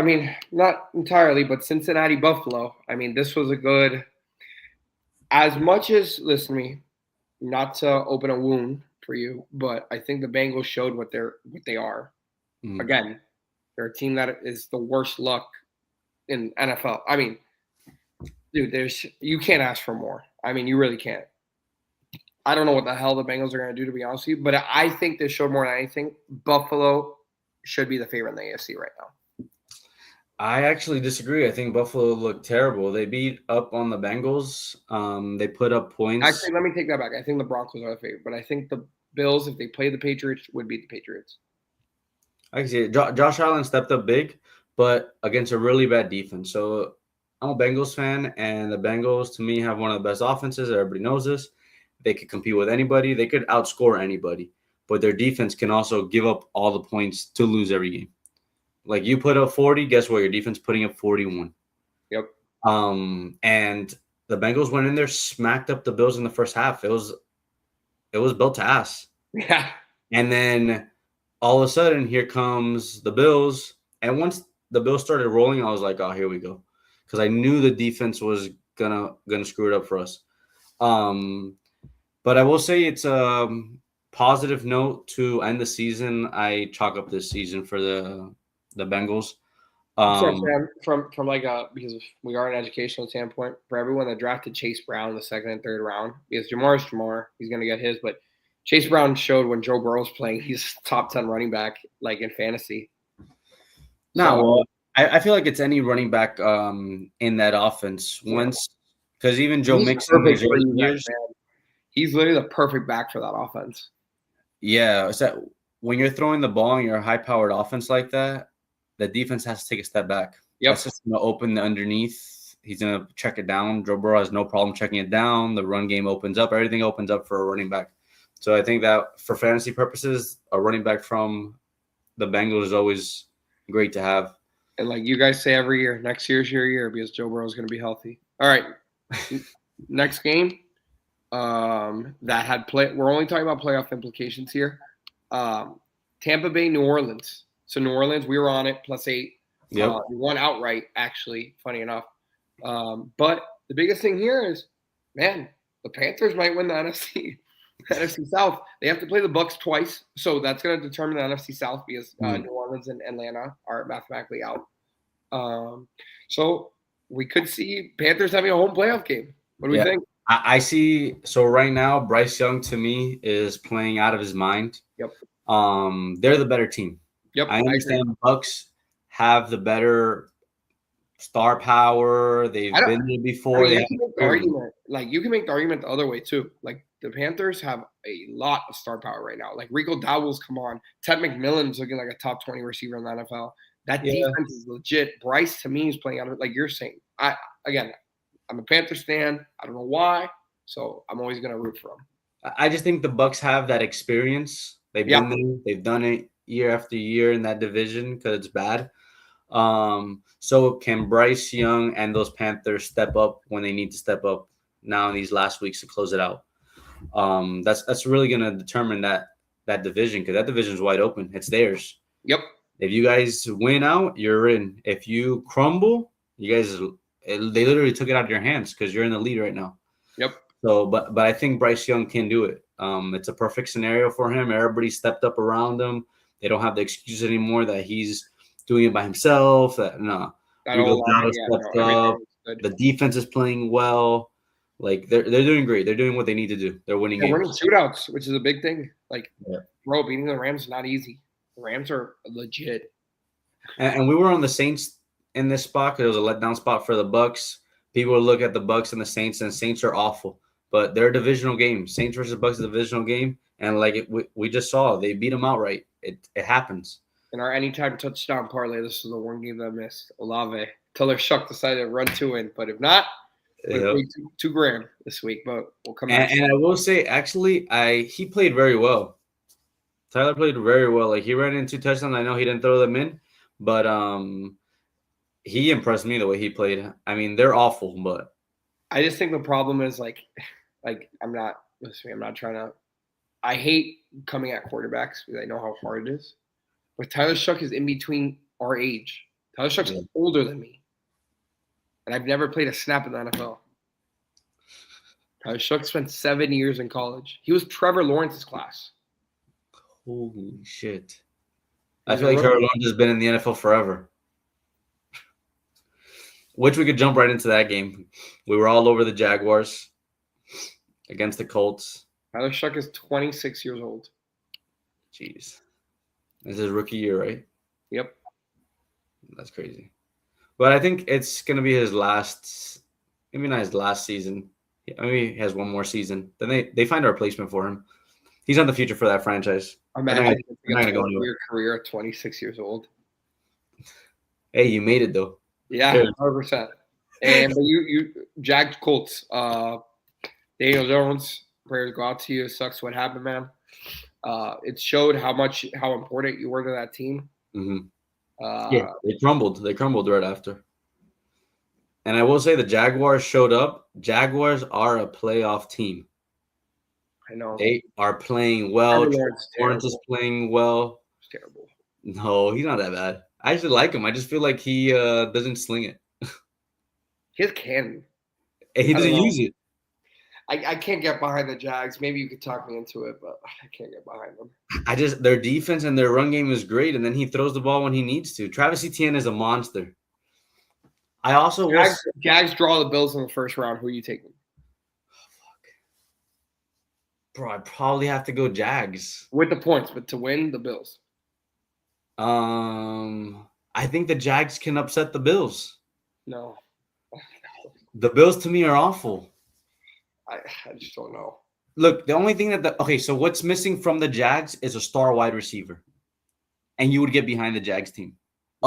Speaker 2: mean, not entirely, but Cincinnati Buffalo. I mean, this was a good. As much as listen to me, not to open a wound for you, but I think the Bengals showed what they are.
Speaker 1: Mhm.
Speaker 2: Again, they're a team that is the worst luck in NFL. I mean, dude, you can't ask for more. I mean, you really can't. I don't know what the hell the Bengals are going to do, to be honest with you, but I think this showed more than anything. Buffalo should be the favorite in the AFC right now.
Speaker 1: I actually disagree. I think Buffalo looked terrible. They beat up on the Bengals. They put up points.
Speaker 2: Actually, let me take that back. I think the Broncos are the favorite, but I think the Bills, if they play the Patriots, would beat the Patriots.
Speaker 1: I can see it. Josh Allen stepped up big, but against a really bad defense. So I'm a Bengals fan, and the Bengals, to me, have one of the best offenses. Everybody knows this. They could compete with anybody. They could outscore anybody, but their defense can also give up all the points to lose every game. Like you put up 40, guess what? Your defense putting up 41.
Speaker 2: Yep.
Speaker 1: And the Bengals went in there, smacked up the Bills in the first half. It was built to ass.
Speaker 2: Yeah.
Speaker 1: And then all of a sudden, here comes the Bills. And once the Bills started rolling, I was like, oh, here we go. Because I knew the defense was gonna screw it up for us. But I will say it's a positive note to end the season. I chalk up this season for the Bengals.
Speaker 2: From like because we are an educational standpoint, for everyone that drafted Chase Brown in the second and third round, because Jamar is Jamar, he's going to get his, but Chase Brown showed when Joe Burrow's playing, he's top 10 running back, like in fantasy.
Speaker 1: No, well, I feel like it's any running back in that offense. Because even Joe Mixon,
Speaker 2: he's literally the perfect back for that offense.
Speaker 1: Yeah, so when you're throwing the ball and you're a high-powered offense like that, the defense has to take a step back.
Speaker 2: Yep.
Speaker 1: That's just going to open the underneath. He's going to check it down. Joe Burrow has no problem checking it down. The run game opens up. Everything opens up for a running back. So I think that for fantasy purposes, a running back from the Bengals is always great to have.
Speaker 2: And like you guys say every year, next year's your year because Joe Burrow is going to be healthy. All right. Next game that had we're only talking about playoff implications here. Tampa Bay, New Orleans. So New Orleans, we were on it, +8.
Speaker 1: Yep.
Speaker 2: We won outright, actually, funny enough. But the biggest thing here is, man, the Panthers might win the NFC South. They have to play the Bucs twice, so that's going to determine the NFC South because New Orleans and Atlanta are mathematically out. So we could see Panthers having a home playoff game. What do we think?
Speaker 1: I see. So right now, Bryce Young to me is playing out of his mind.
Speaker 2: Yep.
Speaker 1: They're the better team.
Speaker 2: Yep.
Speaker 1: I understand the Bucs have the better star power. They've been there before.
Speaker 2: You can make the argument the other way too. Like the Panthers have a lot of star power right now. Like Rico Dowdle's come on. Ted McMillan's looking like a top 20 receiver in the NFL. That defense is legit. Bryce to me is playing out of it, like you're saying. I'm a Panthers fan. I don't know why, so I'm always gonna root for them.
Speaker 1: I just think the Bucs have that experience. They've been there. They've done it year after year in that division because it's bad. So can Bryce Young and those Panthers step up when they need to step up now in these last weeks to close it out? That's really going to determine that division because that division is wide open. It's theirs.
Speaker 2: Yep.
Speaker 1: If you guys win out, you're in. If you crumble, they literally took it out of your hands because you're in the lead right now.
Speaker 2: Yep.
Speaker 1: So, but I think Bryce Young can do it. It's a perfect scenario for him. Everybody stepped up around him. They don't have the excuse anymore that he's doing it by himself. The defense is playing well. Like they're doing great. They're doing what they need to do. They're winning.
Speaker 2: They're winning shootouts, which is a big thing. Like, bro, beating the Rams is not easy. The Rams are legit.
Speaker 1: And we were on the Saints in this spot because it was a letdown spot for the Bucs. People would look at the Bucs and the Saints are awful. but they're a divisional game. Saints versus Bucks is a divisional game, and we just saw, they beat them outright. It happens.
Speaker 2: In our anytime touchdown parlay, this was the one game that I missed. Olave. Taylor Shuck decided to run 2 in, but if not, we
Speaker 1: Yep.
Speaker 2: paid $2,000 this week. But we'll come back.
Speaker 1: And I will say, actually, he played very well. Tyler played very well. Like, he ran in 2 touchdowns. I know he didn't throw them in, but he impressed me the way he played. I mean, they're awful, but
Speaker 2: I just think the problem is like I'm not trying to. I hate coming at quarterbacks because I know how hard it is. But Tyler Shuck is in between our age. Tyler Shuck's older than me, and I've never played a snap in the NFL. Tyler Shuck spent 7 years in college. He was Trevor Lawrence's class.
Speaker 1: holy shit! I feel like Trevor Lawrence has been in the NFL forever. Which we could jump right into that game. We were all over the Jaguars against the Colts.
Speaker 2: Tyler Shuck is 26 years old.
Speaker 1: Jeez. This is his rookie year, right?
Speaker 2: Yep.
Speaker 1: That's crazy. But I think it's going to be his last, maybe not his last season. Maybe he has one more season. Then they find a replacement for him. He's on the future for that franchise.
Speaker 2: Imagine
Speaker 1: not gonna go
Speaker 2: your career at 26 years old.
Speaker 1: Hey, you made it, though.
Speaker 2: Yeah, 100%. And but you Jags Colts. Daniel Jones, prayers go out to you. It sucks what happened, man. It showed how important you were to that team.
Speaker 1: Mm-hmm. Yeah, they crumbled. They crumbled right after. And I will say the Jaguars showed up. Jaguars are a playoff team.
Speaker 2: I know.
Speaker 1: They are playing well. Lawrence is playing well.
Speaker 2: It's terrible.
Speaker 1: No, he's not that bad. I actually like him. I just feel like he doesn't sling it.
Speaker 2: He has cannon.
Speaker 1: He doesn't use it.
Speaker 2: I can't get behind the Jags. Maybe you could talk me into it, but I can't get behind them.
Speaker 1: Their defense and their run game is great, and then he throws the ball when he needs to. Travis Etienne is a monster. I also
Speaker 2: Jags draw the Bills in the first round. Who are you taking?
Speaker 1: Bro, I probably have to go Jags
Speaker 2: with the points, but to win the Bills.
Speaker 1: I think the Jags can upset the Bills.
Speaker 2: No.
Speaker 1: The Bills to me are awful.
Speaker 2: I just don't know.
Speaker 1: Look, the only thing so what's missing from the Jags is a star wide receiver. And you would get behind the Jags team.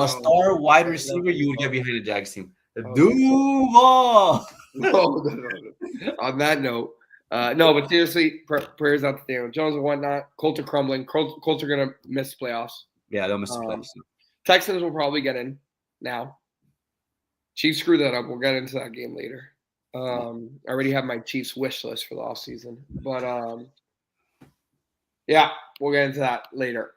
Speaker 1: Star wide receiver, you would get behind the Jags team. Duval!
Speaker 2: No. On that note, no, but seriously, prayers out to Daniel Jones and whatnot. Colts are crumbling. Colts are going to miss playoffs.
Speaker 1: Yeah, they'll miss the playoffs.
Speaker 2: Texans will probably get in now. Chiefs screwed that up. We'll get into that game later. I already have my Chiefs wish list for the offseason. But, yeah, we'll get into that later.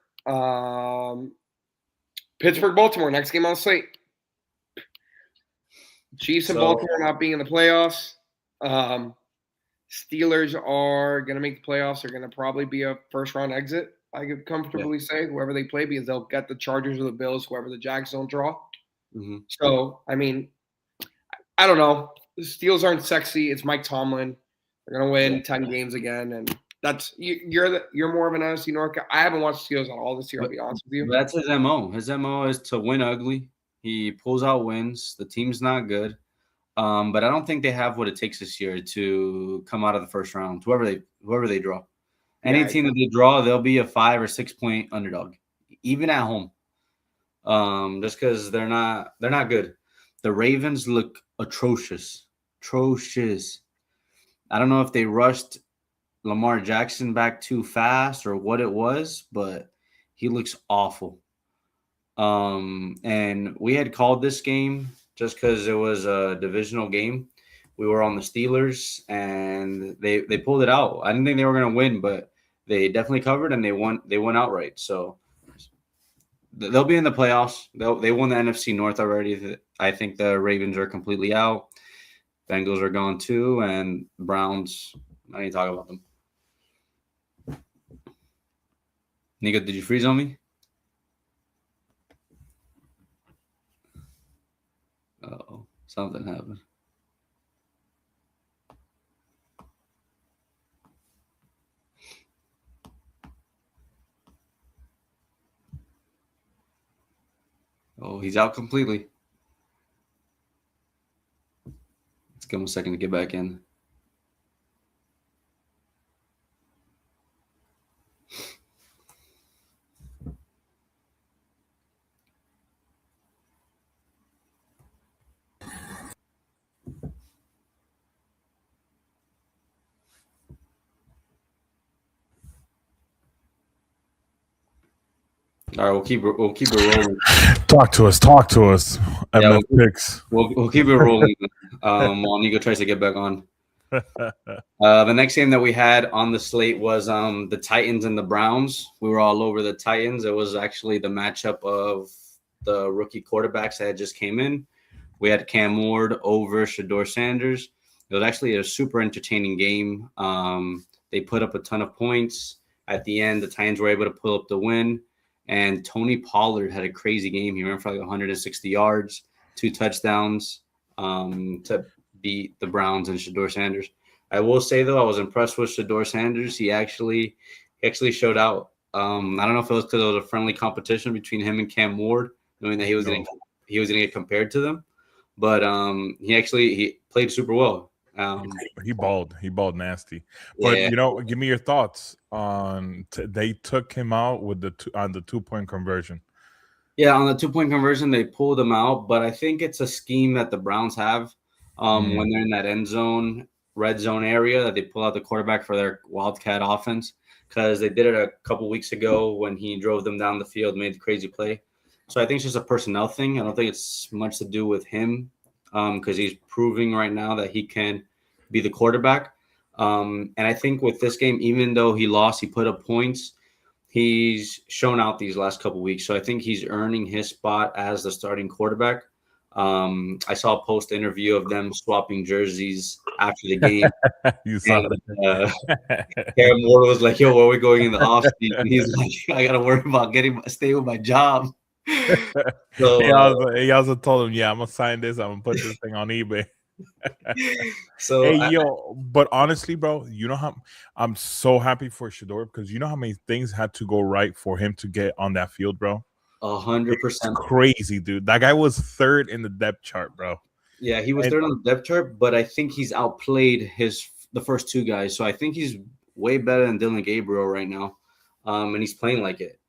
Speaker 2: Pittsburgh, Baltimore, next game on the slate. Chiefs and Baltimore not being in the playoffs. Steelers are going to make the playoffs. They're going to probably be a first-round exit, I could comfortably say, whoever they play, because they'll get the Chargers or the Bills, whoever the Jags don't draw. Mm-hmm. So, I mean, I don't know. The Steelers aren't sexy. It's Mike Tomlin. They're going to win 10 games again, and that's you're more of an NFC North guy. I haven't watched Steelers at all this year, I'll be honest with you.
Speaker 1: That's his MO. His MO is to win ugly. He pulls out wins. The team's not good. But I don't think they have what it takes this year to come out of the first round, whoever they draw. Any team that they draw, they'll be a 5 or 6 point underdog, even at home. Just because they're not good. The Ravens look atrocious. I don't know if they rushed Lamar Jackson back too fast or what it was, but he looks awful. And we had called this game just because it was a divisional game. We were on the Steelers, and they pulled it out. I didn't think they were going to win, but they definitely covered, and they won outright. So they'll be in the playoffs. They won the NFC North already. I think the Ravens are completely out. Bengals are gone too, and Browns, I need to talk about them. Nico, did you freeze on me? Uh-oh, something happened. Oh, he's out completely. Let's give him a second to get back in. All right, we'll keep it rolling.
Speaker 3: Talk to us.
Speaker 1: Yeah,
Speaker 3: MF picks.
Speaker 1: we'll keep it rolling. While Nico tries to get back on. The next game that we had on the slate was the Titans and the Browns. We were all over the Titans. It was actually the matchup of the rookie quarterbacks that just came in. We had Cam Ward over Shedeur Sanders. It was actually a super entertaining game. They put up a ton of points. At the end, the Titans were able to pull up the win. And Tony Pollard had a crazy game. He ran for like 160 yards, 2 touchdowns to beat the Browns and Shedeur Sanders. I will say, though, I was impressed with Shedeur Sanders. He actually showed out. I don't know if it was because it was a friendly competition between him and Cam Ward, knowing that he was going to get compared to them. But he played super well.
Speaker 3: He balled nasty. But give me your thoughts on they took him out with the 2-point conversion.
Speaker 1: Yeah, on the 2-point conversion, they pulled him out. But I think it's a scheme that the Browns have when they're in that end zone, red zone area, that they pull out the quarterback for their Wildcat offense, because they did it a couple weeks ago when he drove them down the field, made the crazy play. So I think it's just a personnel thing. I don't think it's much to do with him because he's proving right now that he can be the quarterback. And I think with this game, even though he lost, he put up points. He's shown out these last couple weeks. So I think he's earning his spot as the starting quarterback. I saw a post interview of them swapping jerseys after the game.
Speaker 3: You saw
Speaker 1: that. Cam Ward was like, "Yo, where are we going in the offseason?" He's like, "I got to worry about staying with my job."
Speaker 3: So he also told him, "Yeah, I'm gonna sign this. I'm gonna put this thing on eBay." So but honestly, bro, you know how I'm so happy for Shedeur, because you know how many things had to go right for him to get on that field, bro.
Speaker 1: 100%.
Speaker 3: Crazy, dude. That guy was third in the depth chart, bro.
Speaker 1: Yeah, he was third on the depth chart, but I think he's outplayed the first 2 guys. So I think he's way better than Dillon Gabriel right now, and he's playing like it.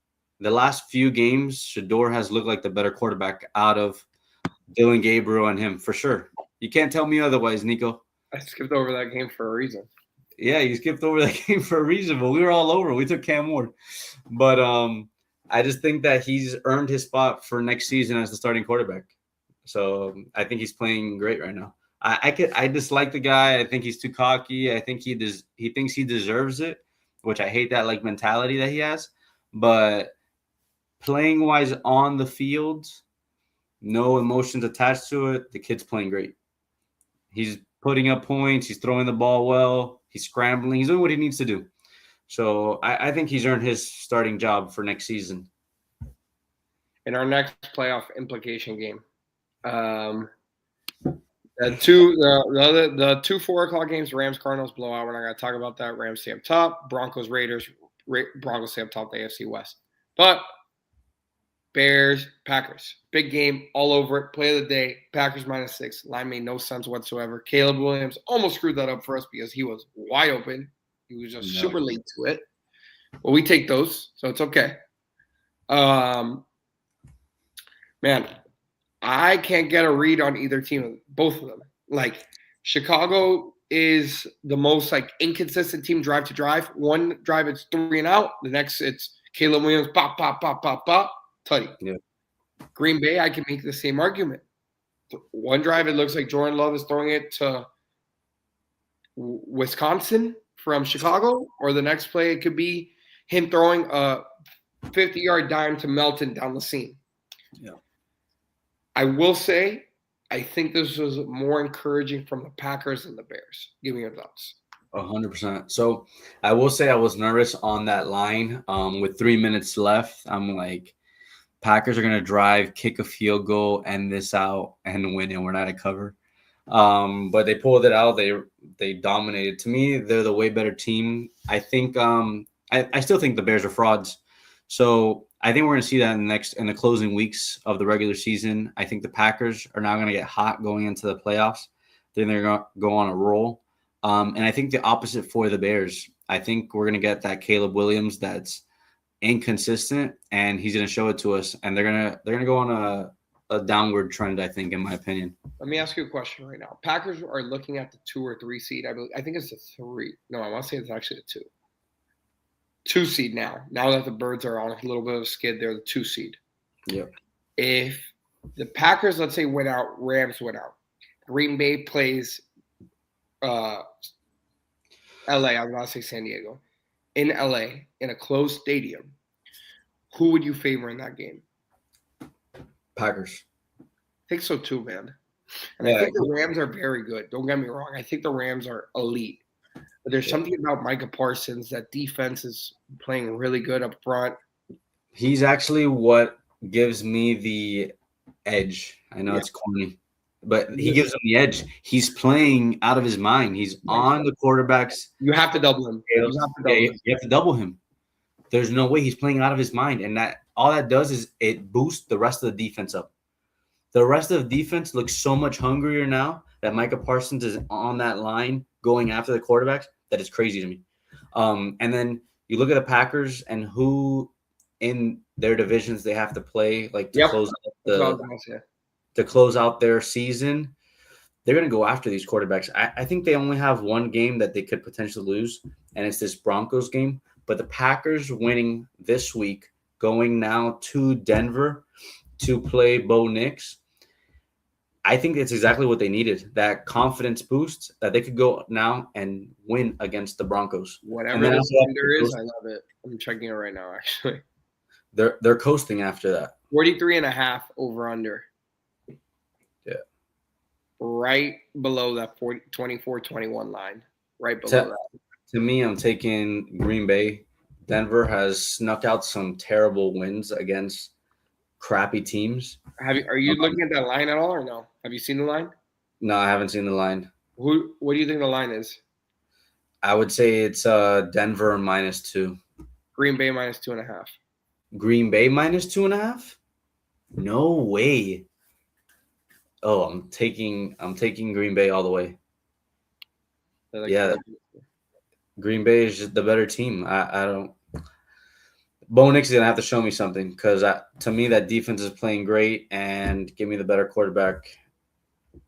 Speaker 1: The last few games, Shedeur has looked like the better quarterback out of Dillon Gabriel and him, for sure. You can't tell me otherwise, Nico.
Speaker 2: I skipped over that game for a reason.
Speaker 1: Yeah, you skipped over that game for a reason, but we were all over. We took Cam Ward. But I just think that he's earned his spot for next season as the starting quarterback. So I think he's playing great right now. I dislike the guy. I think he's too cocky. I think he thinks he deserves it, which I hate that mentality that he has. But playing wise on the field, no emotions attached to it. The kid's playing great. He's putting up points. He's throwing the ball well. He's scrambling. He's doing what he needs to do. So I think he's earned his starting job for next season.
Speaker 2: In our next playoff implication game, the 2 4:00 games, Rams Cardinals blowout. We're not going to talk about that. Rams stay up top. Broncos Raiders. Broncos stay up top. The AFC West. But Bears, Packers. Big game all over it. Play of the day. Packers -6. Line made no sense whatsoever. Caleb Williams almost screwed that up for us because he was wide open. He was just super late to it. Well, we take those, so it's okay. Man, I can't get a read on either team, both of them. Like, Chicago is the most inconsistent team drive to drive. One drive, it's 3 and out. The next, it's Caleb Williams, pop, pop, pop, pop, pop. Tutty.
Speaker 1: Yeah.
Speaker 2: Green Bay, I can make the same argument. One drive, it looks like Jordan Love is throwing it to Wisconsin from Chicago, or the next play, it could be him throwing a 50-yard dime to Melton down the seam.
Speaker 1: Yeah.
Speaker 2: I will say, I think this was more encouraging from the Packers than the Bears. Give me your thoughts.
Speaker 1: 100%. So I will say I was nervous on that line. With 3 minutes left, I'm like, Packers are going to drive, kick a field goal, end this out, and win, and we're not at cover. But they pulled it out. They dominated. To me, they're the way better team. I think I still think the Bears are frauds. So I think we're going to see that in the closing weeks of the regular season. I think the Packers are now going to get hot going into the playoffs. Then they're going to go on a roll. And I think the opposite for the Bears. I think we're going to get that Caleb Williams that's inconsistent, and he's going to show it to us. And they're going to go on a downward trend, I think, in my opinion.
Speaker 2: Let me ask you a question right now. Packers are looking at the 2 or 3 seed. I think it's the 3. No, I want to say it's actually the 2. 2 seed now. Now that the Birds are on a little bit of a skid, they're the 2 seed.
Speaker 1: Yep.
Speaker 2: If the Packers, let's say, win out, Rams win out, Green Bay plays LA, I was about to say San Diego, in LA, in a closed stadium, who would you favor in that game?
Speaker 1: Packers.
Speaker 2: I think so too, man. And I think the Rams are very good. Don't get me wrong. I think the Rams are elite. But there's something about Micah Parsons. That defense is playing really good up front.
Speaker 1: He's actually what gives me the edge. I know it's corny, but he gives him the edge. He's playing out of his mind. He's on the quarterbacks.
Speaker 2: You have to double him.
Speaker 1: You have to double him. There's no way he's playing out of his mind. And that all that does is it boosts the rest of the defense up. The rest of the defense looks so much hungrier now that Micah Parsons is on that line going after the quarterbacks. That is crazy to me. And then you look at the Packers and who in their divisions they have to play like to close out their season. They're going to go after these quarterbacks. I think they only have one game that they could potentially lose, and it's this Broncos game. But the Packers winning this week, going now to Denver to play Bo Nix, I think it's exactly what they needed. That confidence boost that they could go now and win against the Broncos.
Speaker 2: Whatever the under is, I love it. I'm checking it right now, actually.
Speaker 1: They're coasting after that.
Speaker 2: 43.5 over under.
Speaker 1: Yeah.
Speaker 2: Right below that 24-21 line. Right below that.
Speaker 1: To me, I'm taking Green Bay. Denver has snuck out some terrible wins against crappy teams.
Speaker 2: Are you looking at that line at all or no? Have you seen the line?
Speaker 1: No, I haven't seen the line.
Speaker 2: What do you think the line is?
Speaker 1: I would say it's Denver -2.
Speaker 2: Green Bay -2.5.
Speaker 1: Green Bay -2.5? No way. Oh, I'm taking Green Bay all the way. Green Bay is just the better team. I don't. Bo Nix is gonna have to show me something because to me that defense is playing great and give me the better quarterback.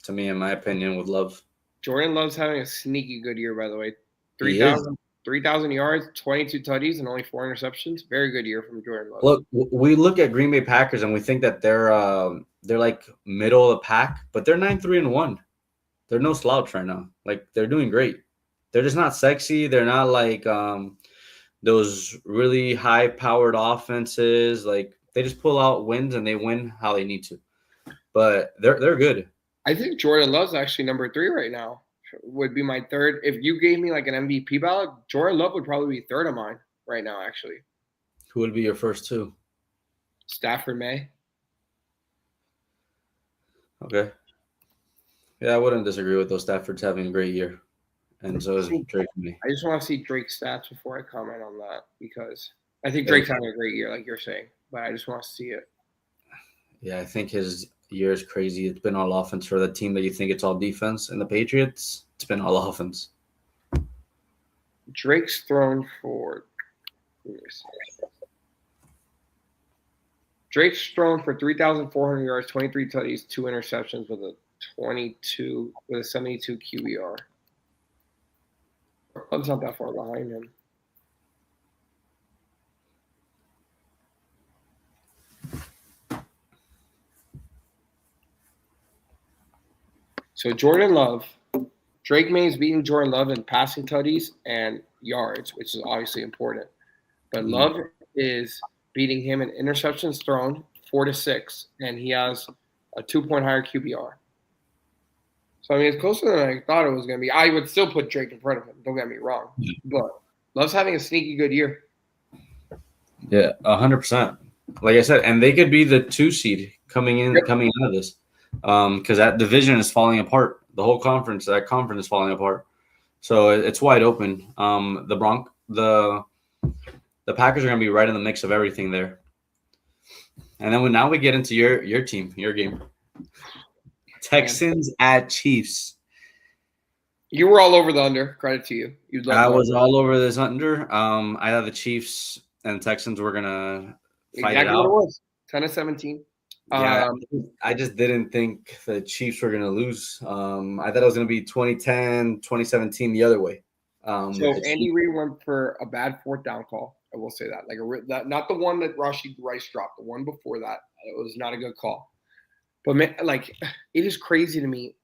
Speaker 1: To me, in my opinion, with Love.
Speaker 2: Jordan Love's having a sneaky good year, by the way. 3,000 yards, 22 tutties, and only 4 interceptions. Very good year from Jordan Love.
Speaker 1: Look, we look at Green Bay Packers and we think that they're like middle of the pack, but they're 9-3-1. They're no slouch right now. Like they're doing great. They're just not sexy. They're not like those really high-powered offenses. Like they just pull out wins and they win how they need to. But they're good.
Speaker 2: I think Jordan Love's actually number 3 right now. Would be my third. If you gave me like an MVP ballot, Jordan Love would probably be third of mine right now, actually.
Speaker 1: Who would be your first 2?
Speaker 2: Stafford May.
Speaker 1: Okay. Yeah, I wouldn't disagree with those. Stafford's having a great year. And so is Drake May.
Speaker 2: I just want to see Drake's stats before I comment on that because I think Drake's having a great year, like you're saying, but I just want to see it.
Speaker 1: Yeah, I think his year is crazy. It's been all offense for the team that you think it's all defense. And the Patriots, it's been all offense.
Speaker 2: Drake's thrown for 3,400 yards, 23 tutties, 2 interceptions with a 72 QBR. Love's not that far behind him. So Jordan Love, Drake May is beating Jordan Love in passing tutties and yards, which is obviously important. But Love is beating him in interceptions thrown, 4-6, and he has a 2-point higher QBR. So, I mean, it's closer than I thought it was going to be. I would still put Drake in front of him. Don't get me wrong. But Love's having a sneaky good year.
Speaker 1: Yeah, 100%. Like I said, and they could be the 2 seed coming out of this because that division is falling apart. The whole conference, that conference is falling apart. So it's wide open. The Packers are going to be right in the mix of everything there. And then now we get into your team, your game. Texans at Chiefs.
Speaker 2: You were all over the under. Credit to you.
Speaker 1: I was all over this under. I thought the Chiefs and Texans were gonna fight it out.
Speaker 2: What it was. 10-17.
Speaker 1: Yeah, I just didn't think the Chiefs were gonna lose. I thought it was gonna be 2010, 2017 the other way.
Speaker 2: So if Andy Reid went for a bad 4th down call, I will say that. Not the one that Rashid Rice dropped. The one before that, it was not a good call. But man, like, it is crazy to me.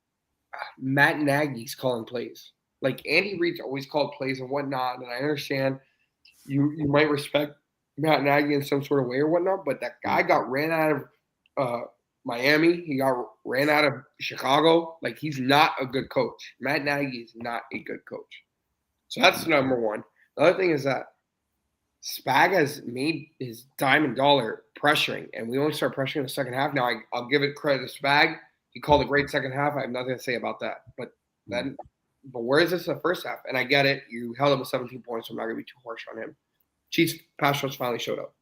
Speaker 2: Matt Nagy's calling plays. Like, Andy Reid's always called plays and whatnot, and I understand you might respect Matt Nagy in some sort of way or whatnot, but that guy got ran out of Miami. He got ran out of Chicago. Like, he's not a good coach. Matt Nagy is not a good coach. So that's number one. The other thing is that Spag has made his dime and dollar pressuring, and we only start pressuring in the second half. Now, I'll give it credit to Spag. He called a great second half. I have nothing to say about that. But where is this in the first half? And I get it. You held him with 17 points, so I'm not going to be too harsh on him. Chiefs pass rush finally showed up.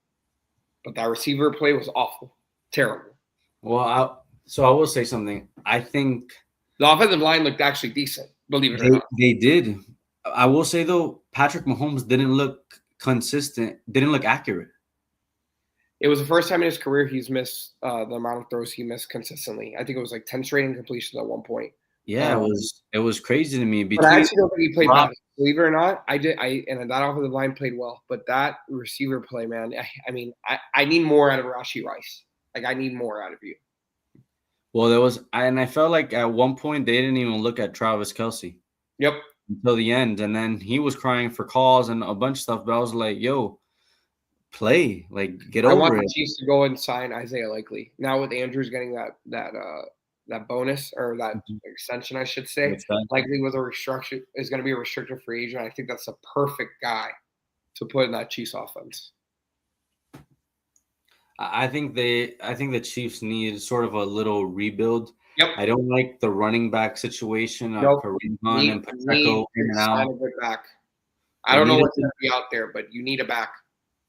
Speaker 2: But that receiver play was awful. Terrible.
Speaker 1: Well, I will say something. I think
Speaker 2: the offensive line looked actually decent, believe it or not.
Speaker 1: They did. I will say, though, Patrick Mahomes didn't look consistent, didn't look accurate.
Speaker 2: It was the first time in his career he's missed the amount of throws he missed consistently. I think it was like 10 straight incompletions at one point.
Speaker 1: Yeah, it was crazy to me.
Speaker 2: But I actually don't think he played bad. Believe it or not, and that offensive line played well. But that receiver play, man, I need more out of Rashee Rice. Like, I need more out of you.
Speaker 1: Well, I felt like at one point they didn't even look at Travis Kelce.
Speaker 2: Yep.
Speaker 1: Until the end, and then he was crying for calls and a bunch of stuff. But I was like, "Yo, play, like, get over it."
Speaker 2: I want the Chiefs to go and sign Isaiah Likely now with Andrews getting that bonus or that extension, I should say. Likely was is going to be a restricted free agent. I think that's a perfect guy to put in that Chiefs offense.
Speaker 1: I think the Chiefs need sort of a little rebuild.
Speaker 2: Yep.
Speaker 1: I don't like the running back situation of Kareem Hunt and Pacheco in and out.
Speaker 2: I don't know what's going to be out there, but you need a back.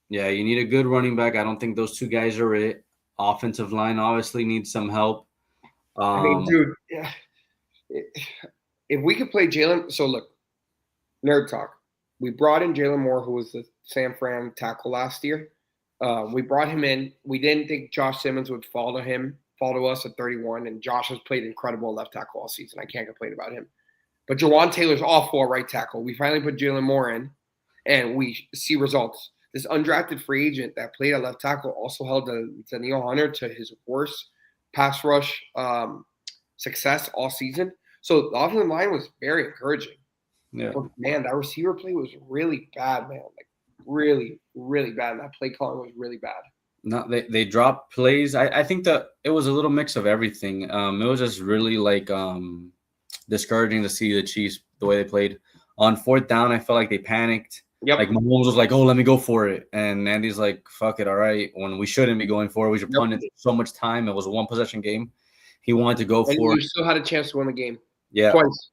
Speaker 1: Yeah, you need a good running back. I don't think those two guys are it. Offensive line obviously needs some help.
Speaker 2: Dude, if we could play Jalen – so, look, nerd talk. We brought in Jalen Moore, who was the San Fran tackle last year. We brought him in. We didn't think Josh Simmons would fall to us at 31, and Josh has played incredible left tackle all season. I can't complain about him. But Jawan Taylor's awful at right tackle. We finally put Jalen Moore in, and we see results. This undrafted free agent that played at left tackle also held Danielle Hunter to his worst pass rush success all season. So the offensive line was very encouraging.
Speaker 1: Yeah.
Speaker 2: But, man, that receiver play was really bad, man. Like, really, really bad. And that play calling was really bad.
Speaker 1: No, they dropped plays. I think that it was a little mix of everything. It was just really like discouraging to see the Chiefs the way they played. On fourth down, I felt like they panicked.
Speaker 2: Yep.
Speaker 1: Like Mahomes was like, "Oh, let me go for it," and Andy's like, "Fuck it, all right." When we shouldn't be going for it, we should punt it. So much time. It was a one possession game. He wanted to go for it.
Speaker 2: You still had a chance to win the game.
Speaker 1: Yeah.
Speaker 2: Twice.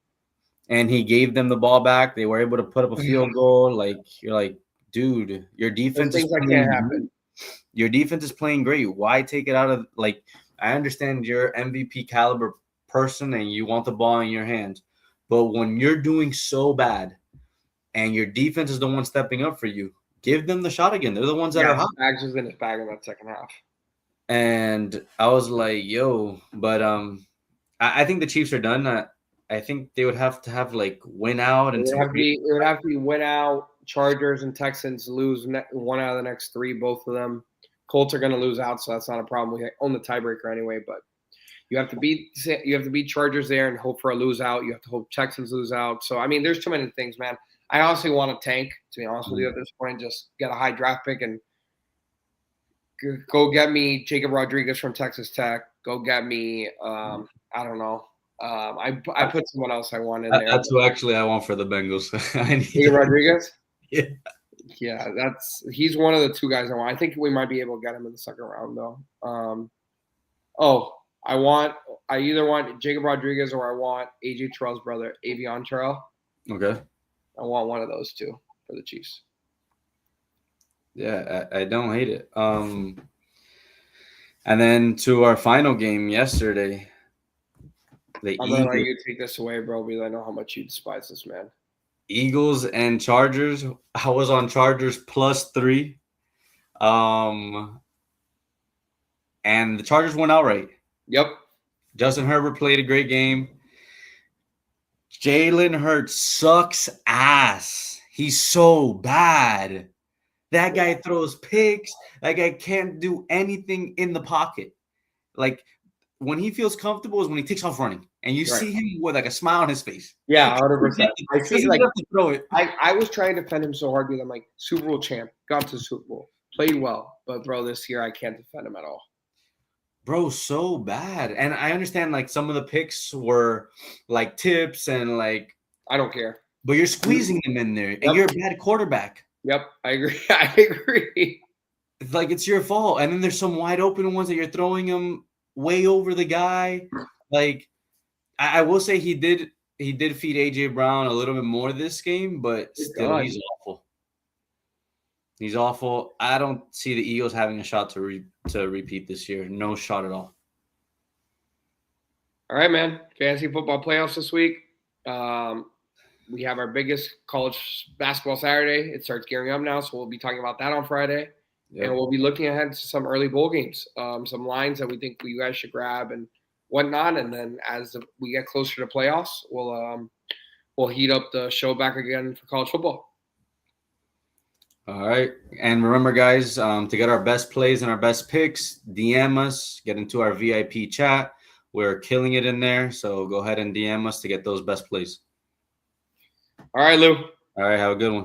Speaker 1: And he gave them the ball back. They were able to put up a field goal. Like, you're like, dude, your defense is
Speaker 2: things can't happen.
Speaker 1: Your defense is playing great. Why take it out of, like, I understand you're MVP caliber person and you want the ball in your hands. But when you're doing so bad and your defense is the one stepping up for you, give them the shot again. They're the ones that are hot.
Speaker 2: Max was in his bag in that second half.
Speaker 1: And I was like, yo, but I think the Chiefs are done. I think they would have to have, like, win out. And
Speaker 2: it would have to be win out. Chargers and Texans lose one out of the next three, both of them. Colts are going to lose out, so that's not a problem. We own the tiebreaker anyway, but you have to beat Chargers there and hope for a lose out. You have to hope Texans lose out. So, I mean, there's too many things, man. I honestly want to tank, to be honest with you at this point. Just get a high draft pick and go get me Jacob Rodriguez from Texas Tech. Go get me, I don't know. I put someone else I want in there.
Speaker 1: That's who actually I want for the Bengals.
Speaker 2: Jacob Rodriguez?
Speaker 1: Yeah.
Speaker 2: Yeah, he's one of the two guys I want. I think we might be able to get him in the second round, though. I either want Jacob Rodriguez or I want AJ Terrell's brother, Avion Terrell.
Speaker 1: Okay.
Speaker 2: I want one of those two for the Chiefs.
Speaker 1: Yeah, I don't hate it. And then to our final game yesterday.
Speaker 2: I'm going to let you take this away, bro, because I know how much you despise this man.
Speaker 1: Eagles and Chargers. I was on Chargers +3. And the Chargers won outright.
Speaker 2: Yep.
Speaker 1: Justin Herbert played a great game. Jalen Hurts sucks ass. He's so bad. That guy throws picks. That guy can't do anything in the pocket. Like, when he feels comfortable is when he takes off running, and you see him with like a smile on his face.
Speaker 2: Yeah, 100%. I see. Like,
Speaker 1: throw it.
Speaker 2: I was trying to defend him so hard because I'm like, Super Bowl champ, got to the Super Bowl, played well, but bro, this year I can't defend him at all.
Speaker 1: Bro, so bad. And I understand like some of the picks were like tips and like
Speaker 2: I don't care.
Speaker 1: But you're squeezing them in there, and you're a bad quarterback.
Speaker 2: Yep, I agree. I agree.
Speaker 1: It's like it's your fault. And then there's some wide open ones that you're throwing them way over the guy. Like, I will say he did feed AJ Brown a little bit more this game, but still he's awful. He's awful. I don't see the Eagles having a shot to repeat this year. No shot at all.
Speaker 2: All right, man. Fantasy football playoffs this week. We have our biggest college basketball Saturday. It starts gearing up now, so we'll be talking about that on Friday. Yep. And we'll be looking ahead to some early bowl games, some lines that we think you guys should grab and whatnot. And then as we get closer to playoffs, we'll heat up the show back again for college football.
Speaker 1: All right. And remember, guys, to get our best plays and our best picks, DM us, get into our VIP chat. We're killing it in there, so go ahead and DM us to get those best plays.
Speaker 2: All right, Lou.
Speaker 1: All right, have a good one.